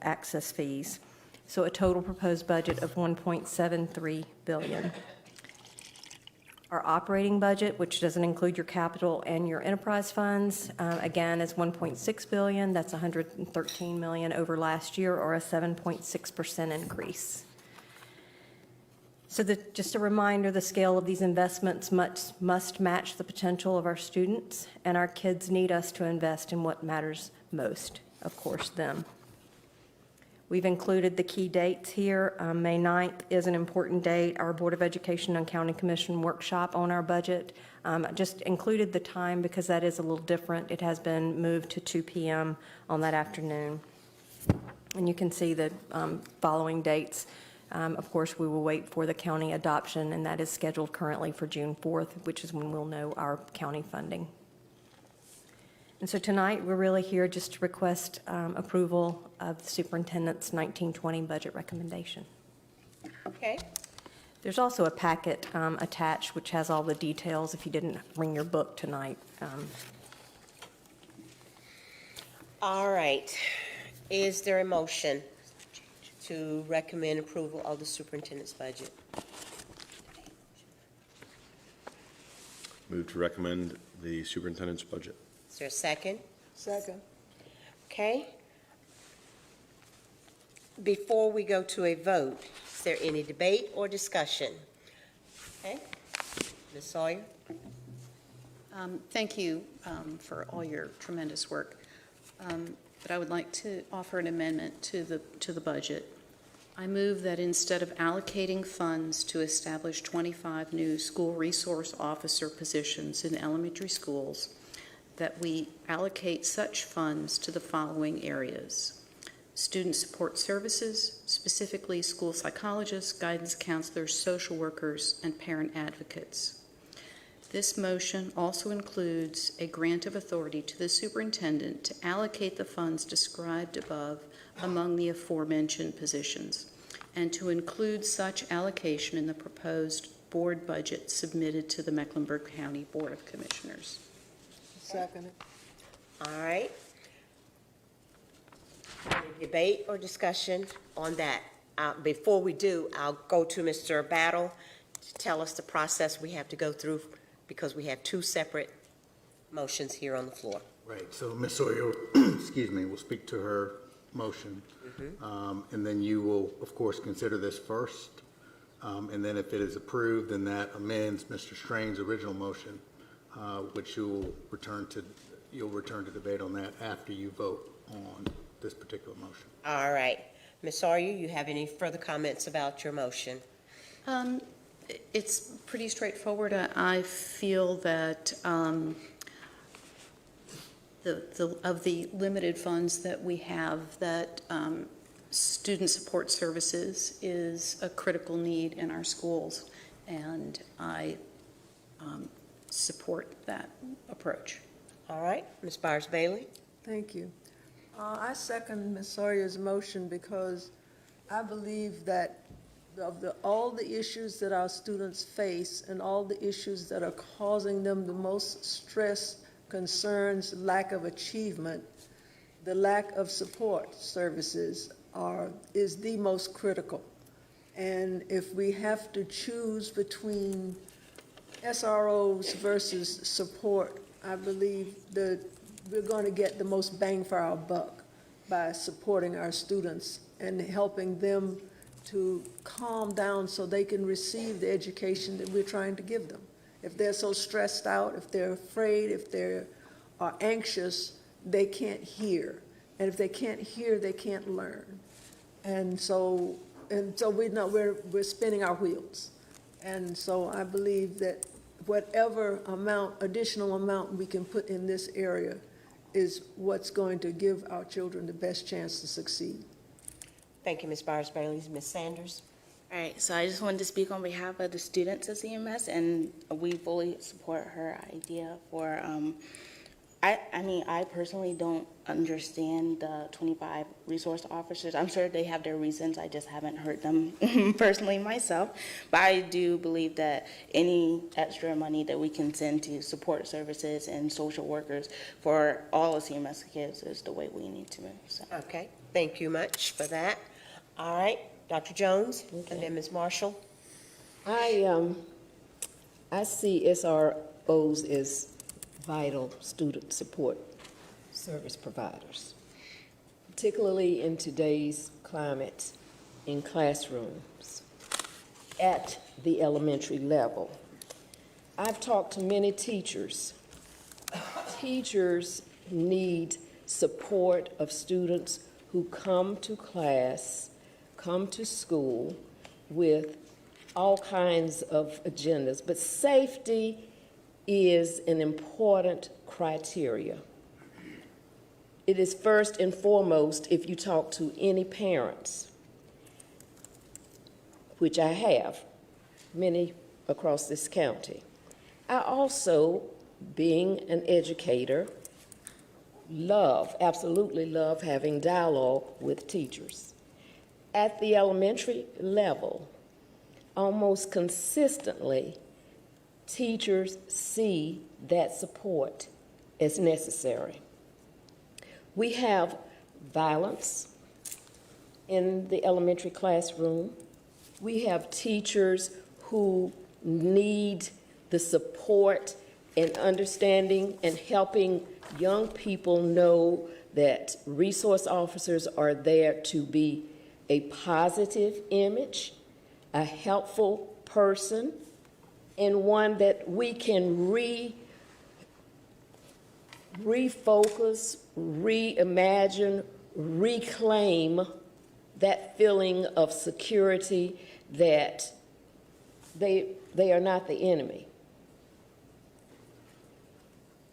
access fees. So a total proposed budget of 1.73 billion. Our operating budget, which doesn't include your capital and your enterprise funds, again, is 1.6 billion. That's 113 million over last year, or a 7.6% increase. So just a reminder, the scale of these investments must match the potential of our students, and our kids need us to invest in what matters most, of course, them. We've included the key dates here. May 9th is an important date, our Board of Education and County Commission workshop on our budget. Just included the time because that is a little different. It has been moved to 2 p.m. on that afternoon. And you can see the following dates. Of course, we will wait for the county adoption, and that is scheduled currently for June 4th, which is when we'll know our county funding. And so tonight, we're really here just to request approval of the superintendent's 1920 budget recommendation. Okay. There's also a packet attached, which has all the details if you didn't bring your book tonight. All right. Is there a motion to recommend approval of the superintendent's budget? Move to recommend the superintendent's budget. Is there a second? Second. Okay. Before we go to a vote, is there any debate or discussion? Okay. Ms. Sawyer? Thank you for all your tremendous work. But I would like to offer an amendment to the budget. I move that instead of allocating funds to establish 25 new school resource officer positions in elementary schools, that we allocate such funds to the following areas: student support services, specifically school psychologists, guidance counselors, social workers, and parent advocates. This motion also includes a grant of authority to the superintendent to allocate the funds described above among the aforementioned positions, and to include such allocation in the proposed board budget submitted to the Mecklenburg County Board of Commissioners. Second. All right. Any debate or discussion on that? Before we do, I'll go to Mr. Battle to tell us the process we have to go through, because we have two separate motions here on the floor. Right, so Ms. Sawyer, excuse me, will speak to her motion. And then you will, of course, consider this first. And then if it is approved, then that amends Mr. Strain's original motion, which you'll return to debate on that after you vote on this particular motion. All right. Ms. Sawyer, you have any further comments about your motion? It's pretty straightforward. I feel that of the limited funds that we have, that student support services is a critical need in our schools, and I support that approach. All right. Ms. Byers-Bailey? Thank you. I second Ms. Sawyer's motion because I believe that of all the issues that our students face and all the issues that are causing them the most stress, concerns, lack of achievement, the lack of support services is the most critical. And if we have to choose between SROs versus support, I believe that we're going to get the most bang for our buck by supporting our students and helping them to calm down so they can receive the education that we're trying to give them. If they're so stressed out, if they're afraid, if they are anxious, they can't hear. And if they can't hear, they can't learn. And so we know we're spinning our wheels. And so I believe that whatever additional amount we can put in this area is what's going to give our children the best chance to succeed. Thank you, Ms. Byers-Bailey. Ms. Sanders? All right, so I just wanted to speak on behalf of the students at CMS, and we fully support her idea for, I personally don't understand the 25 resource officers. I'm sure they have their reasons. I just haven't heard them personally myself. But I do believe that any extra money that we can send to support services and social workers for all of CMS kids is the way we need to move. So. Okay, thank you much for that. All right, Dr. Jones, and then Ms. Marshall. I see SROs as vital student support service providers, particularly in today's climate in classrooms at the elementary level. I've talked to many teachers. Teachers need support of students who come to class, come to school with all kinds of agendas, but safety is an important criteria. It is first and foremost if you talk to any parents, which I have, many across this county. I also, being an educator, absolutely love having dialogue with teachers. At the elementary level, almost consistently, teachers see that support as necessary. We have violence in the elementary classroom. We have teachers who need the support and understanding and helping young people know that resource officers are there to be a positive image, a helpful person, and one that we can refocus, reimagine, reclaim that feeling of security that they are not the enemy.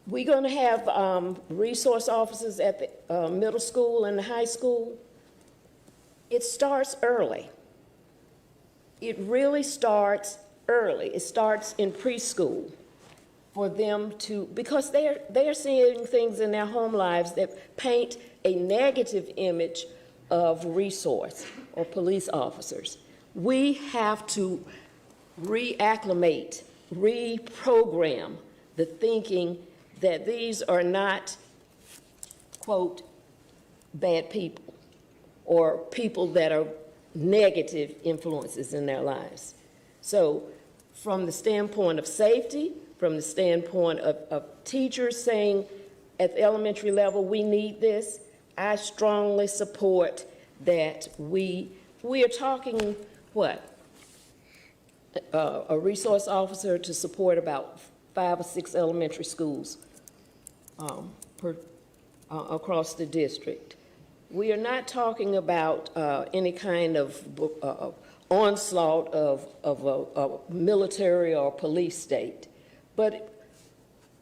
We're going to have resource officers at the middle school and the high school. It starts early. It really starts early. It starts in preschool for them to, because they're seeing things in their home lives that paint a negative image of resource or police officers. We have to reacclimate, reprogram the thinking that these are not, quote, bad people or people that are negative influences in their lives. So from the standpoint of safety, from the standpoint of teachers saying at the elementary level, we need this, I strongly support that we are talking, what? A resource officer to support about 5 or 6 elementary schools across the district. We are not talking about any kind of onslaught of a military or police state, but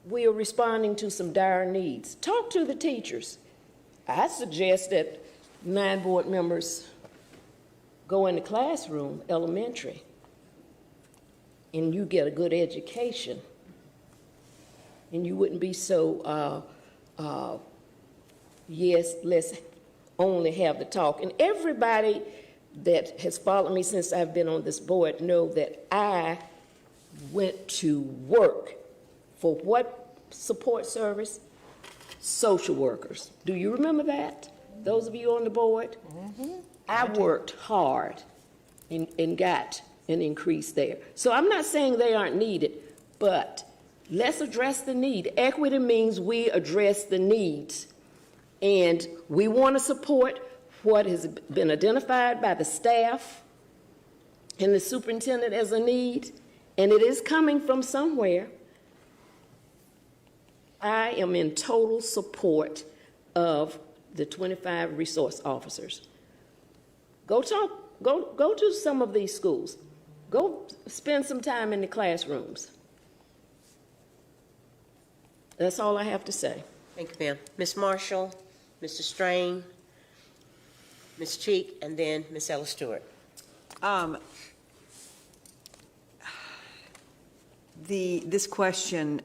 we are responding to some dire needs. Talk to the teachers. I suggest that 9 board members go in the classroom, elementary, and you get a good education, and you wouldn't be so, yes, let's only have the talk. And everybody that has followed me since I've been on this board know that I went to work for what support service? Social workers. Do you remember that? Those of you on the board? Mm-hmm. I worked hard and got an increase there. So I'm not saying they aren't needed, but let's address the need. Equity means we address the needs. And we want to support what has been identified by the staff and the superintendent has a need, and it is coming from somewhere, I am in total support of the 25 resource officers. Go to some of these schools. Go spend some time in the classrooms. That's all I have to say. Thank you, ma'am. Ms. Marshall, Mr. Strain, Ms. Cheek, and then Ms. Ellis Stewart. This question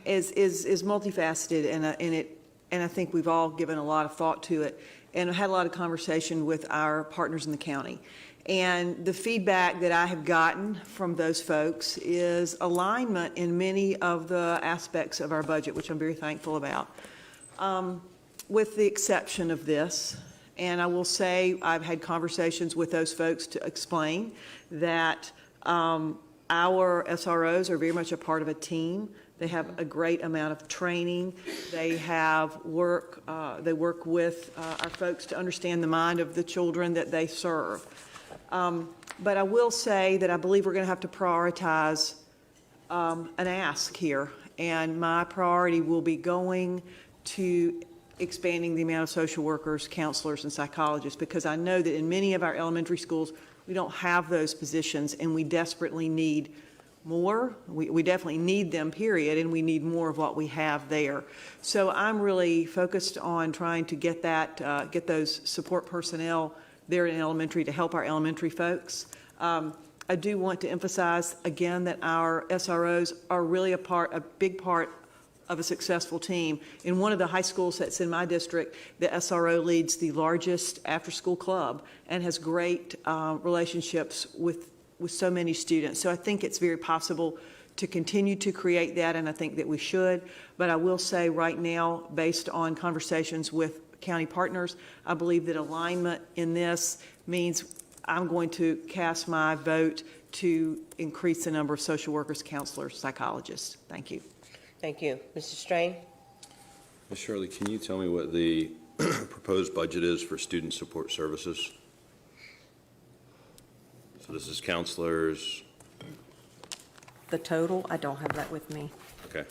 is multifaceted, and I think we've all given a lot of thought to it, and had a lot of conversation with our partners in the county. And the feedback that I have gotten from those folks is alignment in many of the aspects of our budget, which I'm very thankful about, with the exception of this. And I will say I've had conversations with those folks to explain that our SROs are very much a part of a team. They have a great amount of training. They have they work with our folks to understand the mind of the children that they serve. But I will say that I believe we're going to have to prioritize an ask here. And my priority will be going to expanding the amount of social workers, counselors, and psychologists, because I know that in many of our elementary schools, we don't have those positions, and we desperately need more. We definitely need them, period, and we need more of what we have there. So I'm really focused on trying to get get those support personnel there in elementary to help our elementary folks. I do want to emphasize again that our SROs are really a big part of a successful team. In one of the high schools that's in my district, the SRO leads the largest after-school club and has great relationships with so many students. So I think it's very possible to continue to create that, and I think that we should. But I will say right now, based on conversations with county partners, I believe that alignment in this means I'm going to cast my vote to increase the number of social workers, counselors, psychologists. Thank you. Thank you. Mr. Strain? Ms. Shirley, can you tell me what the proposed budget is for student support services? So this is counselors. The total, I don't have that with me. Okay.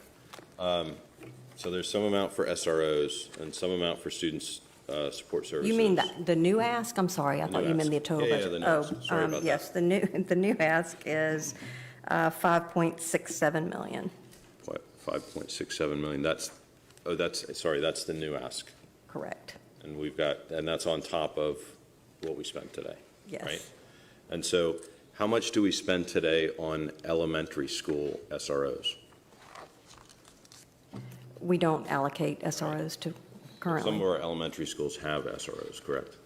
So there's some amount for SROs and some amount for students support services. You mean the new ask? I'm sorry, I thought you meant the total Yeah, budget. the new ask. Sorry about yes, the new ask is $5.67 million. What, 5.67 million? That's the new ask. Correct. And that's on top of what we spent today. Yes. Right? And so how much do we spend today on elementary school SROs? We don't allocate SROs to currently. Some of our elementary schools have SROs, correct?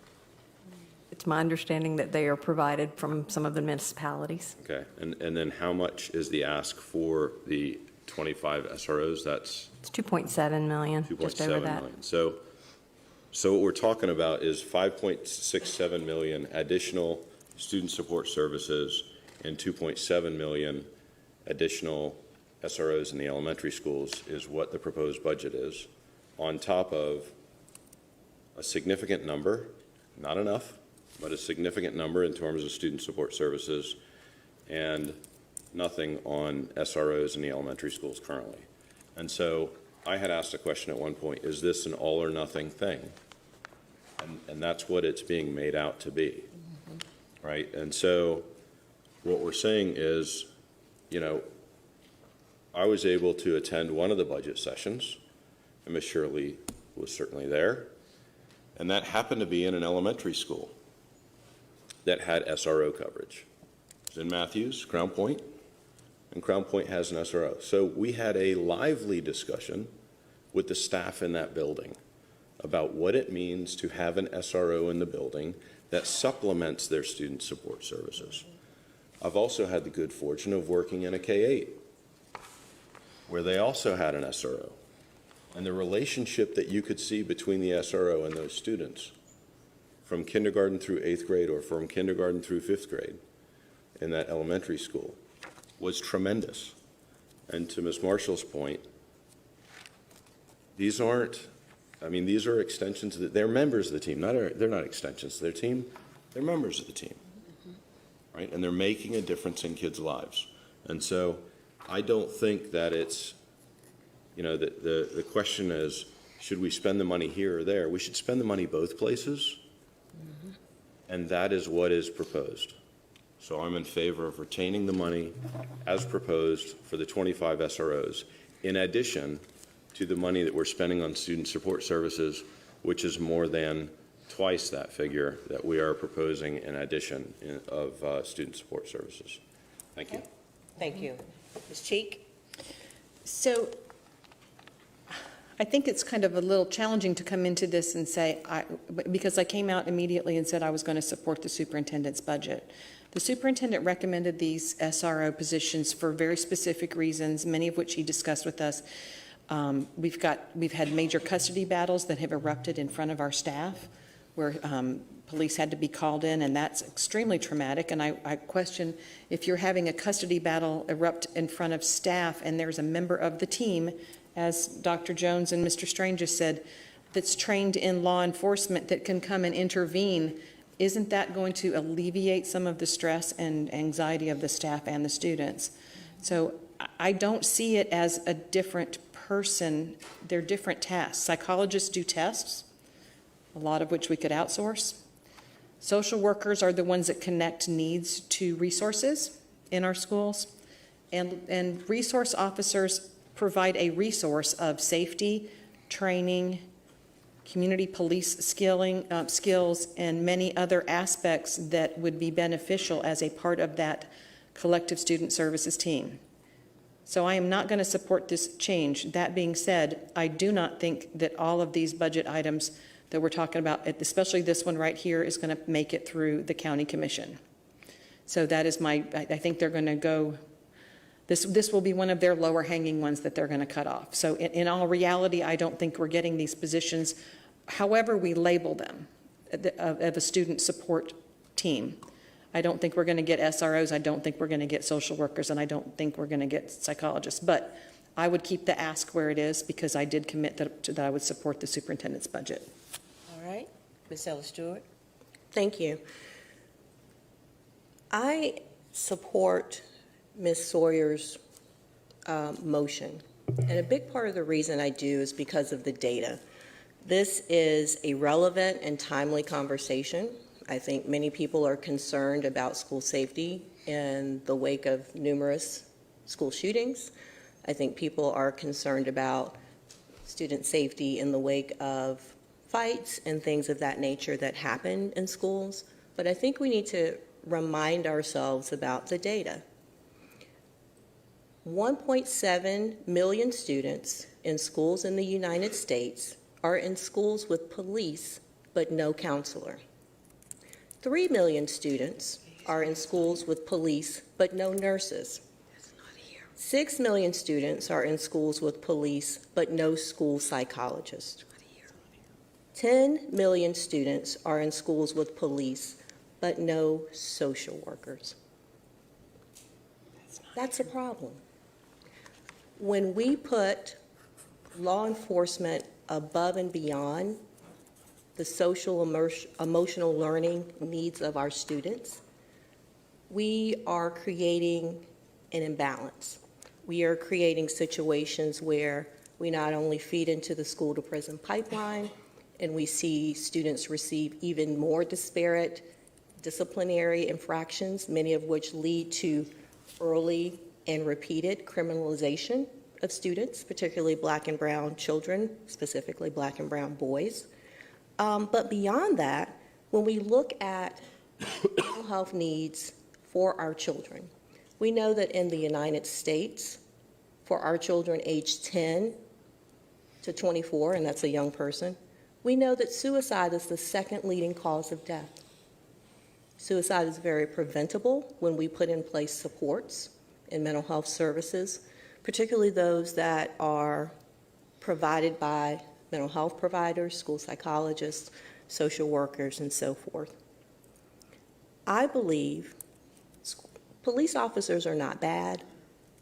It's my understanding that they are provided from some of the municipalities. Okay. And then how much is the ask for the 25 SROs? It's $2.7 million, just over 2.7 that. million. So what we're talking about is 5.67 million additional student support services and 2.7 million additional SROs in the elementary schools is what the proposed budget is, on top of a significant number, not enough, but a significant number in terms of student support services, and nothing on SROs in the elementary schools currently. And so I had asked a question at one point, is this an all or nothing thing? And that's what it's being made out to be, right? And so what we're saying is, I was able to attend one of the budget sessions, and Ms. Shirley was certainly there, and that happened to be in an elementary school that had SRO coverage. It was in Matthews, Crown Point, and Crown Point has an SRO. So we had a lively discussion with the staff in that building about what it means to have an SRO in the building that supplements their student support services. I've also had the good fortune of working in a K-8 where they also had an SRO. And the relationship that you could see between the SRO and those students from kindergarten through 8th grade or from kindergarten through 5th grade in that elementary school was tremendous. And to Ms. Marshall's point, these are extensions, they're members of the team. They're not extensions to their team, they're members of the team. right? And they're making a difference in kids' lives. And so I don't think that it's, the question is, should we spend the money here or there? We should spend the money both places. And that is what is proposed. So I'm in favor of retaining the money as proposed for the 25 SROs, in addition to the money that we're spending on student support services, which is more than twice that figure that we are proposing in addition of student support services. Thank you. Thank you. Ms. Cheek? So I think it's kind of a little challenging to come into this and say, because I came out immediately and said I was going to support the superintendent's budget. The superintendent recommended these SRO positions for very specific reasons, many of which he discussed with us. We've had major custody battles that have erupted in front of our staff, where police had to be called in, and that's extremely traumatic. And I question if you're having a custody battle erupt in front of staff and there's a member of the team, as Dr. Jones and Mr. Strange just said, that's trained in law enforcement that can come and intervene, isn't that going to alleviate some of the stress and anxiety of the staff and the students? So I don't see it as a different person. They're different tasks. Psychologists do tests, a lot of which we could outsource. Social workers are the ones that connect needs to resources in our schools. And resource officers provide a resource of safety, training, community police skills, and many other aspects that would be beneficial as a part of that collective student services team. So I am not going to support this change. That being said, I do not think that all of these budget items that we're talking about, especially this one right here, is going to make it through the county commission. So that is I think they're going to go, this will be one of their lower hanging ones that they're going to cut off. So in all reality, I don't think we're getting these positions, however we label them, of a student support team. I don't think we're going to get SROs, I don't think we're going to get social workers, and I don't think we're going to get psychologists. But I would keep the ask where it is, because I did commit that I would support the superintendent's budget. All right. Ms. Ella Stewart? Thank you. I support Ms. Sawyer's motion. And a big part of the reason I do is because of the data. This is a relevant and timely conversation. I think many people are concerned about school safety in the wake of numerous school shootings. I think people are concerned about student safety in the wake of fights and things of that nature that happen in schools. But I think we need to remind ourselves about the data. 1.7 million students in schools in the United States are in schools with police but no counselor. 3 million students are in schools with police but no nurses. 6 million students are in schools with police but no school psychologist. 10 million students are in schools with police but no social workers. That's a problem. When we put law enforcement above and beyond the social emotional learning needs of our students, we are creating an imbalance. We are creating situations where we not only feed into the school to prison pipeline, and we see students receive even more disparate disciplinary infractions, many of which lead to early and repeated criminalization of students, particularly Black and brown children, specifically Black and brown boys. But beyond that, when we look at mental health needs for our children, we know that in the United States, for our children aged 10 to 24, and that's a young person, we know that suicide is the second leading cause of death. Suicide is very preventable when we put in place supports in mental health services, particularly those that are provided by mental health providers, school psychologists, social workers, and so forth. I believe police officers are not bad.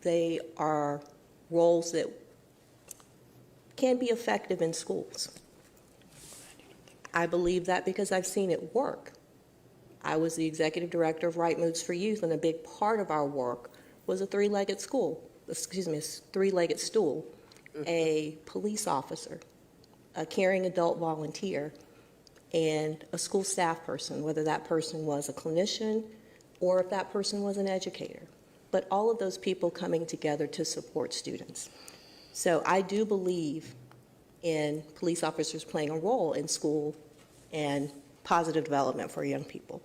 They are roles that can be effective in schools. I believe that because I've seen it work. I was the executive director of Right Moves for Youth, and a big part of our work was a three-legged stool, a police officer, a caring adult volunteer, and a school staff person, whether that person was a clinician or if that person was an educator. But all of those people coming together to support students. So I do believe in police officers playing a role in school and positive development for young people.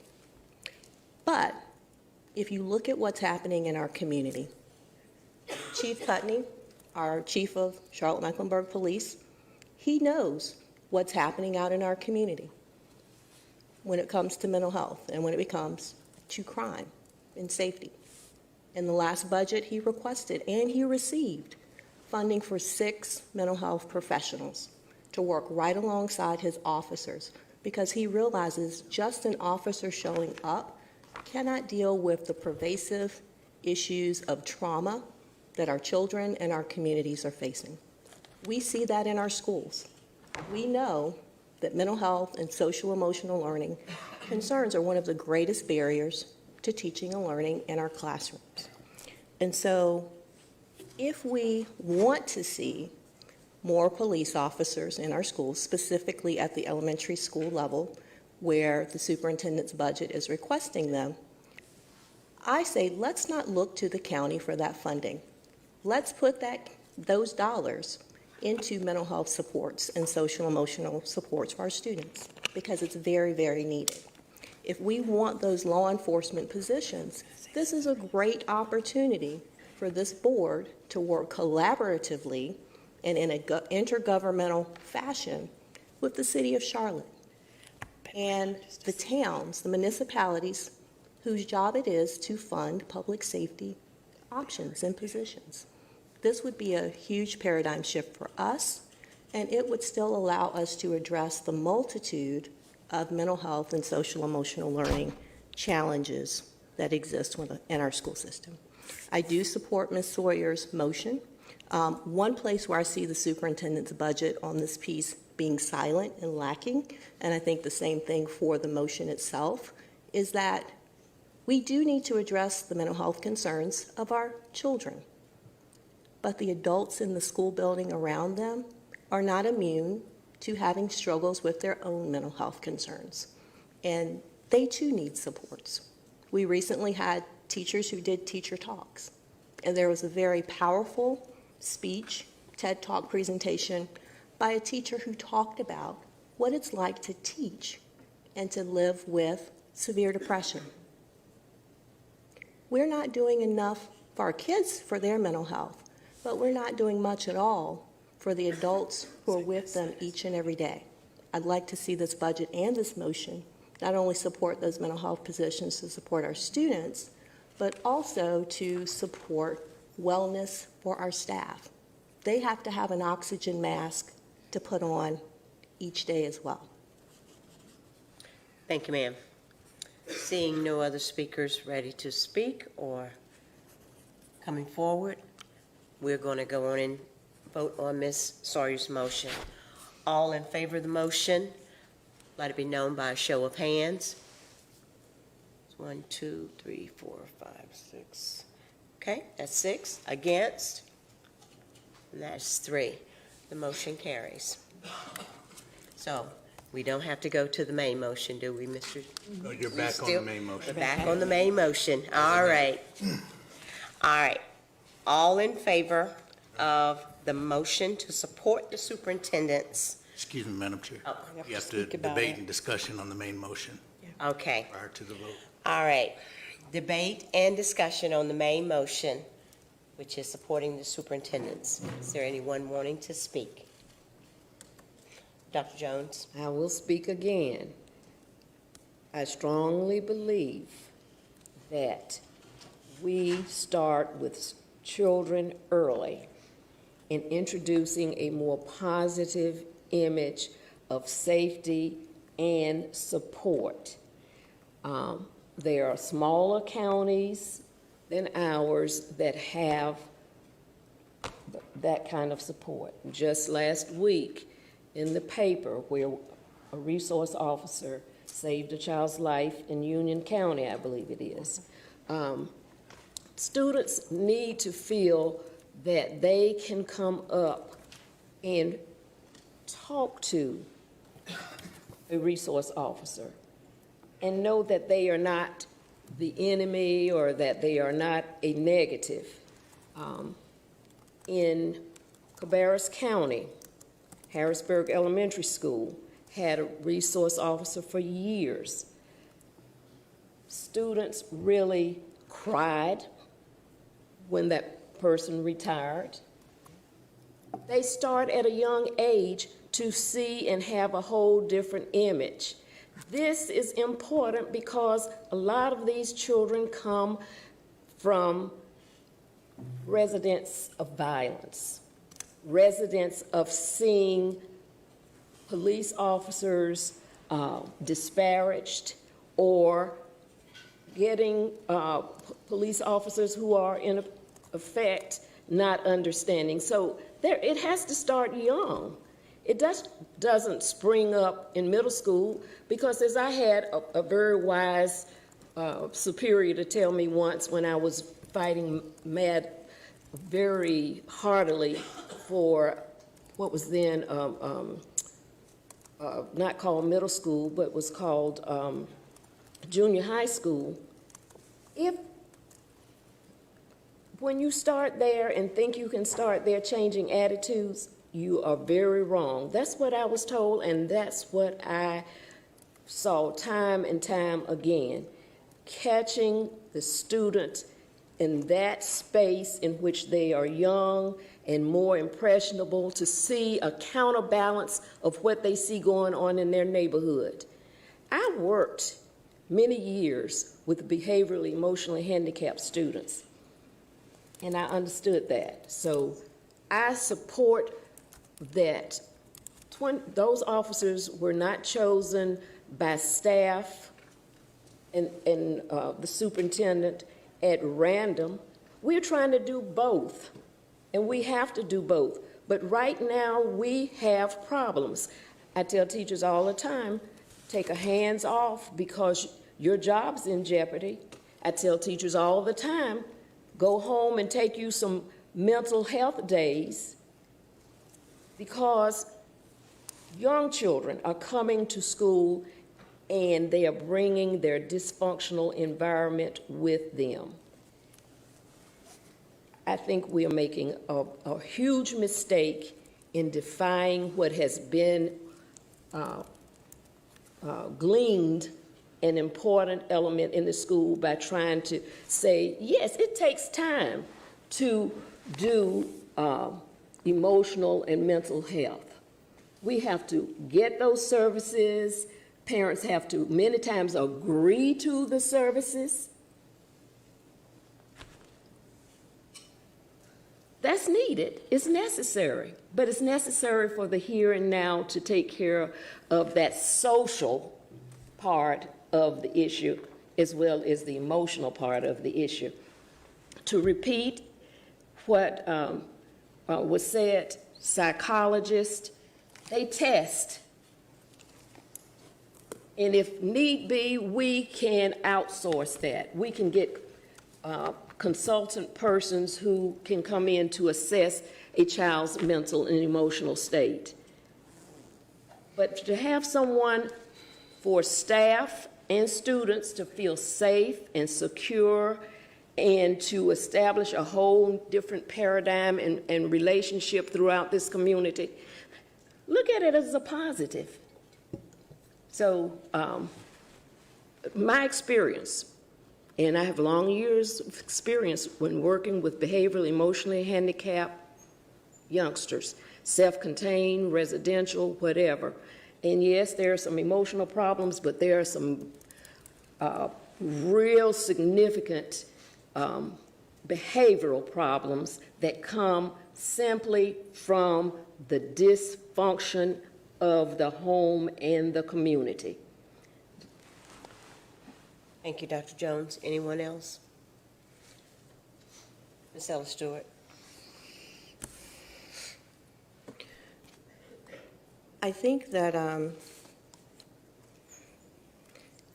But if you look at what's happening in our community, Chief Putney, our chief of Charlotte-Mecklenburg Police, he knows what's happening out in our community when it comes to mental health and when it comes to crime and safety. In the last budget, he requested and he received funding for 6 mental health professionals to work right alongside his officers, because he realizes just an officer showing up cannot deal with the pervasive issues of trauma that our children and our communities are facing. We see that in our schools. We know that mental health and social emotional learning concerns are one of the greatest barriers to teaching and learning in our classrooms. And so if we want to see more police officers in our schools, specifically at the elementary school level where the superintendent's budget is requesting them, I say let's not look to the county for that funding. Let's put those dollars into mental health supports and social emotional supports for our students, because it's very, very needed. If we want those law enforcement positions, this is a great opportunity for this board to work collaboratively and in an intergovernmental fashion with the city of Charlotte and the towns, the municipalities whose job it is to fund public safety options and positions. This would be a huge paradigm shift for us, and it would still allow us to address the multitude of mental health and social emotional learning challenges that exist in our school system. I do support Ms. Sawyer's motion. One place where I see the superintendent's budget on this piece being silent and lacking, and I think the same thing for the motion itself, is that we do need to address the mental health concerns of our children. But the adults in the school building around them are not immune to having struggles with their own mental health concerns. And they too need supports. We recently had teachers who did teacher talks, and there was a very powerful speech, TED Talk presentation by a teacher who talked about what it's like to teach and to live with severe depression. We're not doing enough for our kids for their mental health, but we're not doing much at all for the adults who are with them each and every day. I'd like to see this budget and this motion not only support those mental health positions to support our students, but also to support wellness for our staff. They have to have an oxygen mask to put on each day as well. Thank you, ma'am. Seeing no other speakers ready to speak or coming forward, we're going to go on and vote on Ms. Sawyer's motion. All in favor of the motion, let it be known by a show of hands. 1, 2, 3, 4, 5, 6. Okay, that's 6. Against? And that's 3. The motion carries. So we don't have to go to the main motion, do we, Mr.? No, you're back on the main motion. We're back on the main motion. All right. All right. All in favor of the motion to support the superintendent's? Excuse me, Madam Chair. Oh, You have to debate and discussion on the main motion okay. prior to the vote. All right. Debate and discussion on the main motion, which is supporting the superintendents. Is there anyone wanting to speak? Dr. Jones? I will speak again. I strongly believe that we start with children early in introducing a more positive image of safety and support. There are smaller counties than ours that have that kind of support. Just last week in the paper, where a resource officer saved a child's life in Union County, I believe it is. Students need to feel that they can come up and talk to a resource officer and know that they are not the enemy or that they are not a negative. In Cabarrus County, Harrisburg Elementary School had a resource officer for years. Students really cried when that person retired. They start at a young age to see and have a whole different image. This is important because a lot of these children come from residents of violence, residents of seeing police officers disparaged or getting police officers who are in effect not understanding. So it has to start young. It doesn't spring up in middle school because, as I had a very wise superior to tell me once when I was fighting mad very heartily for what was then not called middle school, but was called junior high school. When you start there and think you can start there changing attitudes, you are very wrong. That's what I was told, and that's what I saw time and time again. Catching the student in that space in which they are young and more impressionable to see a counterbalance of what they see going on in their neighborhood. I worked many years with behaviorally, emotionally handicapped students, and I understood that. So I support that those officers were not chosen by staff and the superintendent at random. We're trying to do both, and we have to do both. But right now, we have problems. I tell teachers all the time, take a hands off because your job's in jeopardy. I tell teachers all the time, go home and take you some mental health days because young children are coming to school and they are bringing their dysfunctional environment with them. I think we are making a huge mistake in defying what has been gleaned an important element in the school by trying to say, yes, it takes time to do emotional and mental health. We have to get those services. Parents have to many times agree to the services. That's needed. It's necessary, but it's necessary for the here and now to take care of that social part of the issue as well as the emotional part of the issue. To repeat what was said, psychologists, they test. And if need be, we can outsource that. We can get consultant persons who can come in to assess a child's mental and emotional state. But to have someone for staff and students to feel safe and secure and to establish a whole different paradigm and relationship throughout this community, look at it as a positive. So my experience, and I have long years of experience when working with behaviorally, emotionally handicapped youngsters, self-contained, residential, whatever. And yes, there are some emotional problems, but there are some real significant behavioral problems that come simply from the dysfunction of the home and the community. Thank you, Dr. Jones. Anyone else? Ms. Ella Stewart. I think that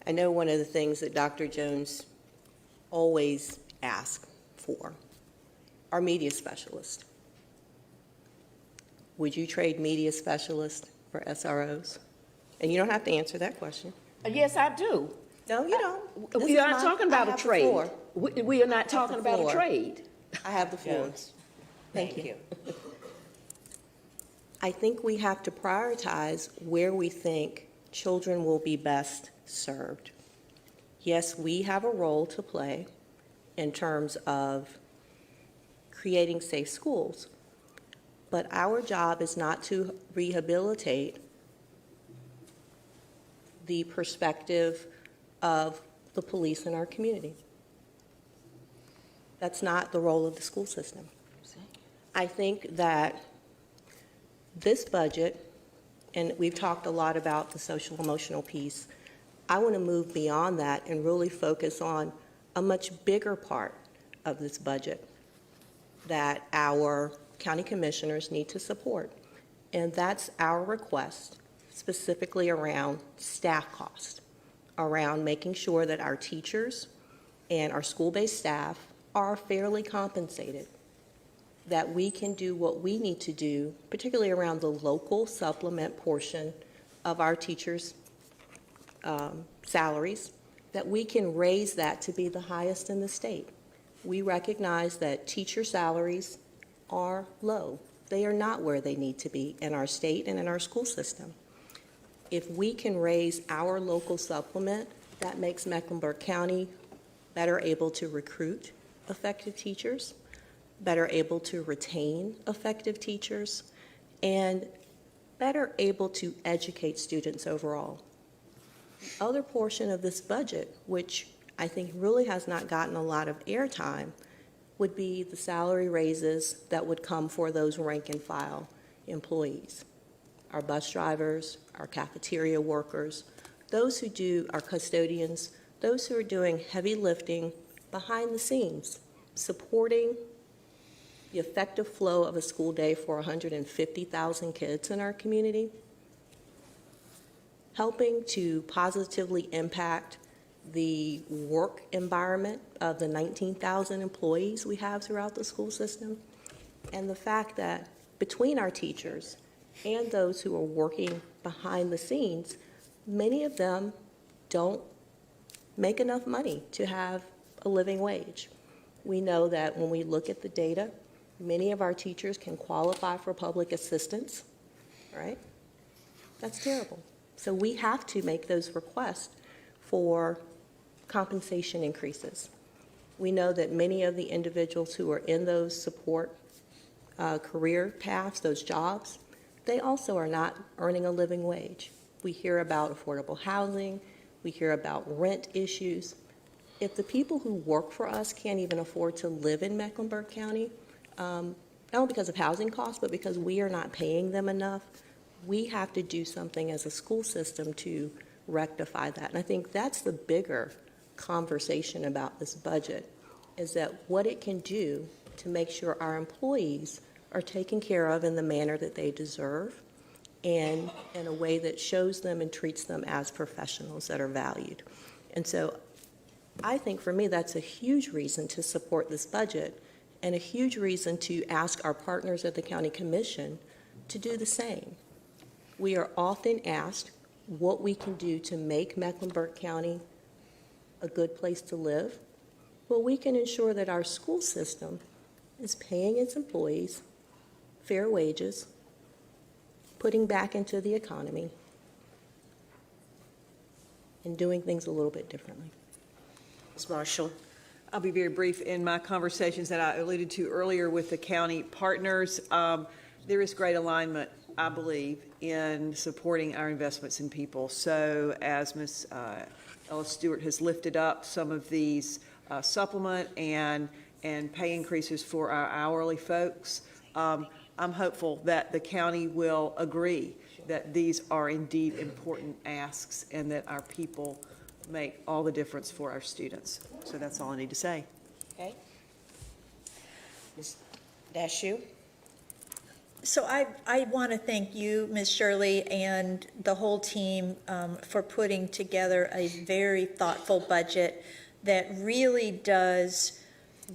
I know one of the things that Dr. Jones always asks for are media specialists. Would you trade media specialists for SROs? And you don't have to answer that question. Yes, I do. No, you don't. This We is are not my- talking I about a have the trade. floor. We are not I have talking the about a floor. trade. I have the floor. Yes. Thank you. I think we have to prioritize where we think children will be best served. Yes, we have a role to play in terms of creating safe schools, but our job is not to rehabilitate the perspective of the police in our community. That's not the role of the school system. I think that this budget, and we've talked a lot about the social emotional piece, I want to move beyond that and really focus on a much bigger part of this budget that our county commissioners need to support. And that's our request specifically around staff costs, around making sure that our teachers and our school-based staff are fairly compensated, that we can do what we need to do, particularly around the local supplement portion of our teachers' salaries, that we can raise that to be the highest in the state. We recognize that teacher salaries are low. They are not where they need to be in our state and in our school system. If we can raise our local supplement, that makes Mecklenburg County better able to recruit effective teachers, better able to retain effective teachers, and better able to educate students overall. The other portion of this budget, which I think really has not gotten a lot of airtime, would be the salary raises that would come for those rank and file employees. Our bus drivers, our cafeteria workers, those who do, our custodians, those who are doing heavy lifting behind the scenes, supporting the effective flow of a school day for 150,000 kids in our community, helping to positively impact the work environment of the 19,000 employees we have throughout the school system, and the fact that between our teachers and those who are working behind the scenes, many of them don't make enough money to have a living wage. We know that when we look at the data, many of our teachers can qualify for public assistance, right? That's terrible. So we have to make those requests for compensation increases. We know that many of the individuals who are in those support career paths, those jobs, they also are not earning a living wage. We hear about affordable housing, we hear about rent issues. If the people who work for us can't even afford to live in Mecklenburg County, not only because of housing costs, but because we are not paying them enough, we have to do something as a school system to rectify that. And I think that's the bigger conversation about this budget, is that what it can do to make sure our employees are taken care of in the manner that they deserve and in a way that shows them and treats them as professionals that are valued. And so I think for me that's a huge reason to support this budget and a huge reason to ask our partners at the County Commission to do the same. We are often asked what we can do to make Mecklenburg County a good place to live. Well, we can ensure that our school system is paying its employees fair wages, putting back into the economy, and doing things a little bit differently. Ms. Marshall? I'll be very brief. In my conversations that I alluded to earlier with the county partners, there is great alignment, I believe, in supporting our investments in people. So as Ms. Ellis Stewart has lifted up some of these supplement and pay increases for our hourly folks, I'm hopeful that the county will agree that these are indeed important asks and that our people make all the difference for our students. So that's all I need to say. Okay. Ms. Dashu? So I want to thank you, Ms. Shirley, and the whole team for putting together a very thoughtful budget that really does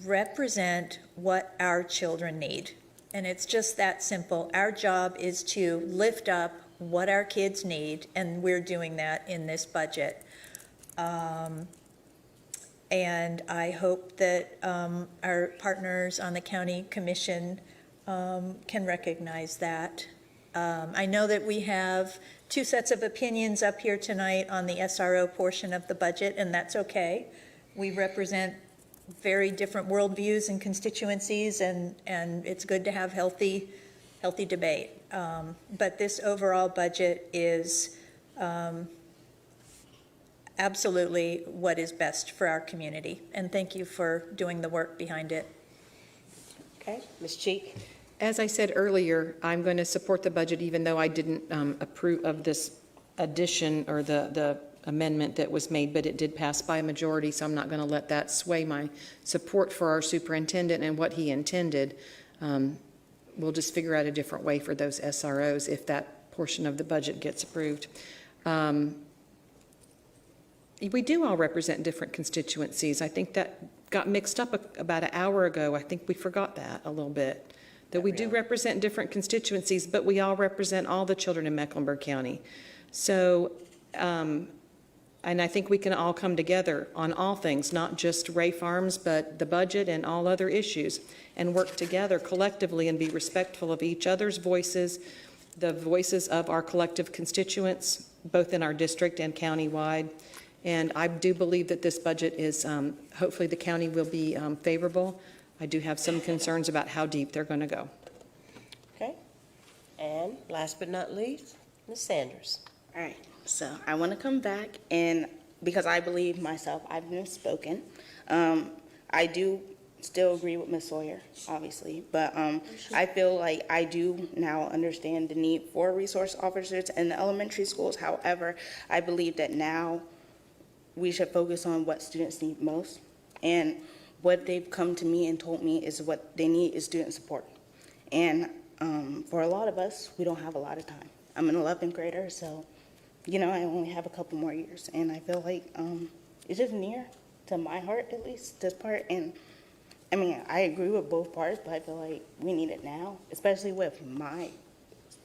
represent what our children need. And it's just that simple. Our job is to lift up what our kids need, and we're doing that in this budget. And I hope that our partners on the county commission can recognize that. I know that we have two sets of opinions up here tonight on the SRO portion of the budget, and that's okay. We represent very different worldviews and constituencies, and it's good to have healthy debate. But this overall budget is absolutely what is best for our community, and thank you for doing the work behind it. Okay, Ms. Cheek? As I said earlier, I'm going to support the budget even though I didn't approve of this addition or the amendment that was made, but it did pass by a majority, so I'm not going to let that sway my support for our superintendent and what he intended. We'll just figure out a different way for those SROs if that portion of the budget gets approved. We do all represent different constituencies. I think that got mixed up about an hour ago. I think we forgot that a little bit. That we do represent different constituencies, but we all represent all the children in Mecklenburg County. So, and I think we can all come together on all things, not just Ray Farms, but the budget and all other issues, and work together collectively and be respectful of each other's voices, the voices of our collective constituents, both in our district and countywide. And I do believe that this budget is, hopefully the county will be favorable. I do have some concerns about how deep they're going to go. Okay. And last but not least, Ms. Sanders. All right, so I want to come back, and because I believe myself, I've been spoken. I do still agree with Ms. Sawyer, obviously, but I feel like I do now understand the need for resource officers in the elementary schools. However, I believe that now we should focus on what students need most, and what they've come to me and told me is what they need is student support. And for a lot of us, we don't have a lot of time. I'm an 11th grader, so, you know, I only have a couple more years. And I feel like it's just near to my heart, at least, this part. And, I mean, I agree with both parts, but I feel like we need it now, especially with my,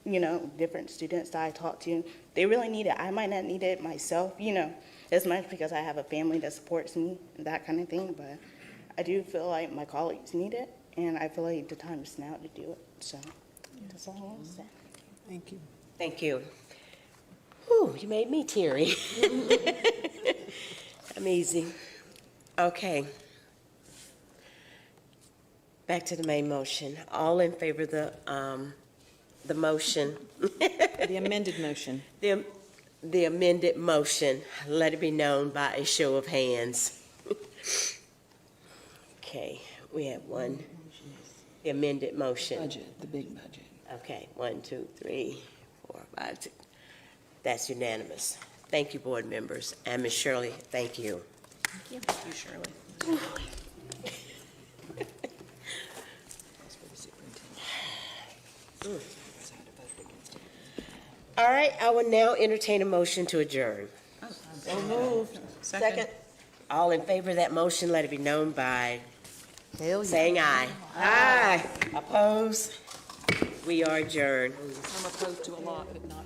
you know, different students that I talk to. They really need it. I might not need it myself, you know, as much because I have a family that supports me and that kind of thing, but I do feel like my colleagues need it, and I feel like the time is now to do it. So that's all I want to say. Thank you. Thank you. Whew, you made me teary. Amazing. Okay. Back to the main motion. All in favor of the motion? The amended motion. The amended motion. Let it be known by a show of hands. Okay, we have one. The amended motion. Budget, the big budget. Okay, 1, 2, 3, 4, 5, 6. That's unanimous. Thank you, board members. And Ms. Shirley, thank you. Thank you. Thank you, Shirley. All right, I will now entertain a motion to adjourn. So moved. Second. All in favor of that motion, let it be known by saying aye. Aye. Oppose? We are adjourned. I'm opposed to a lot, but not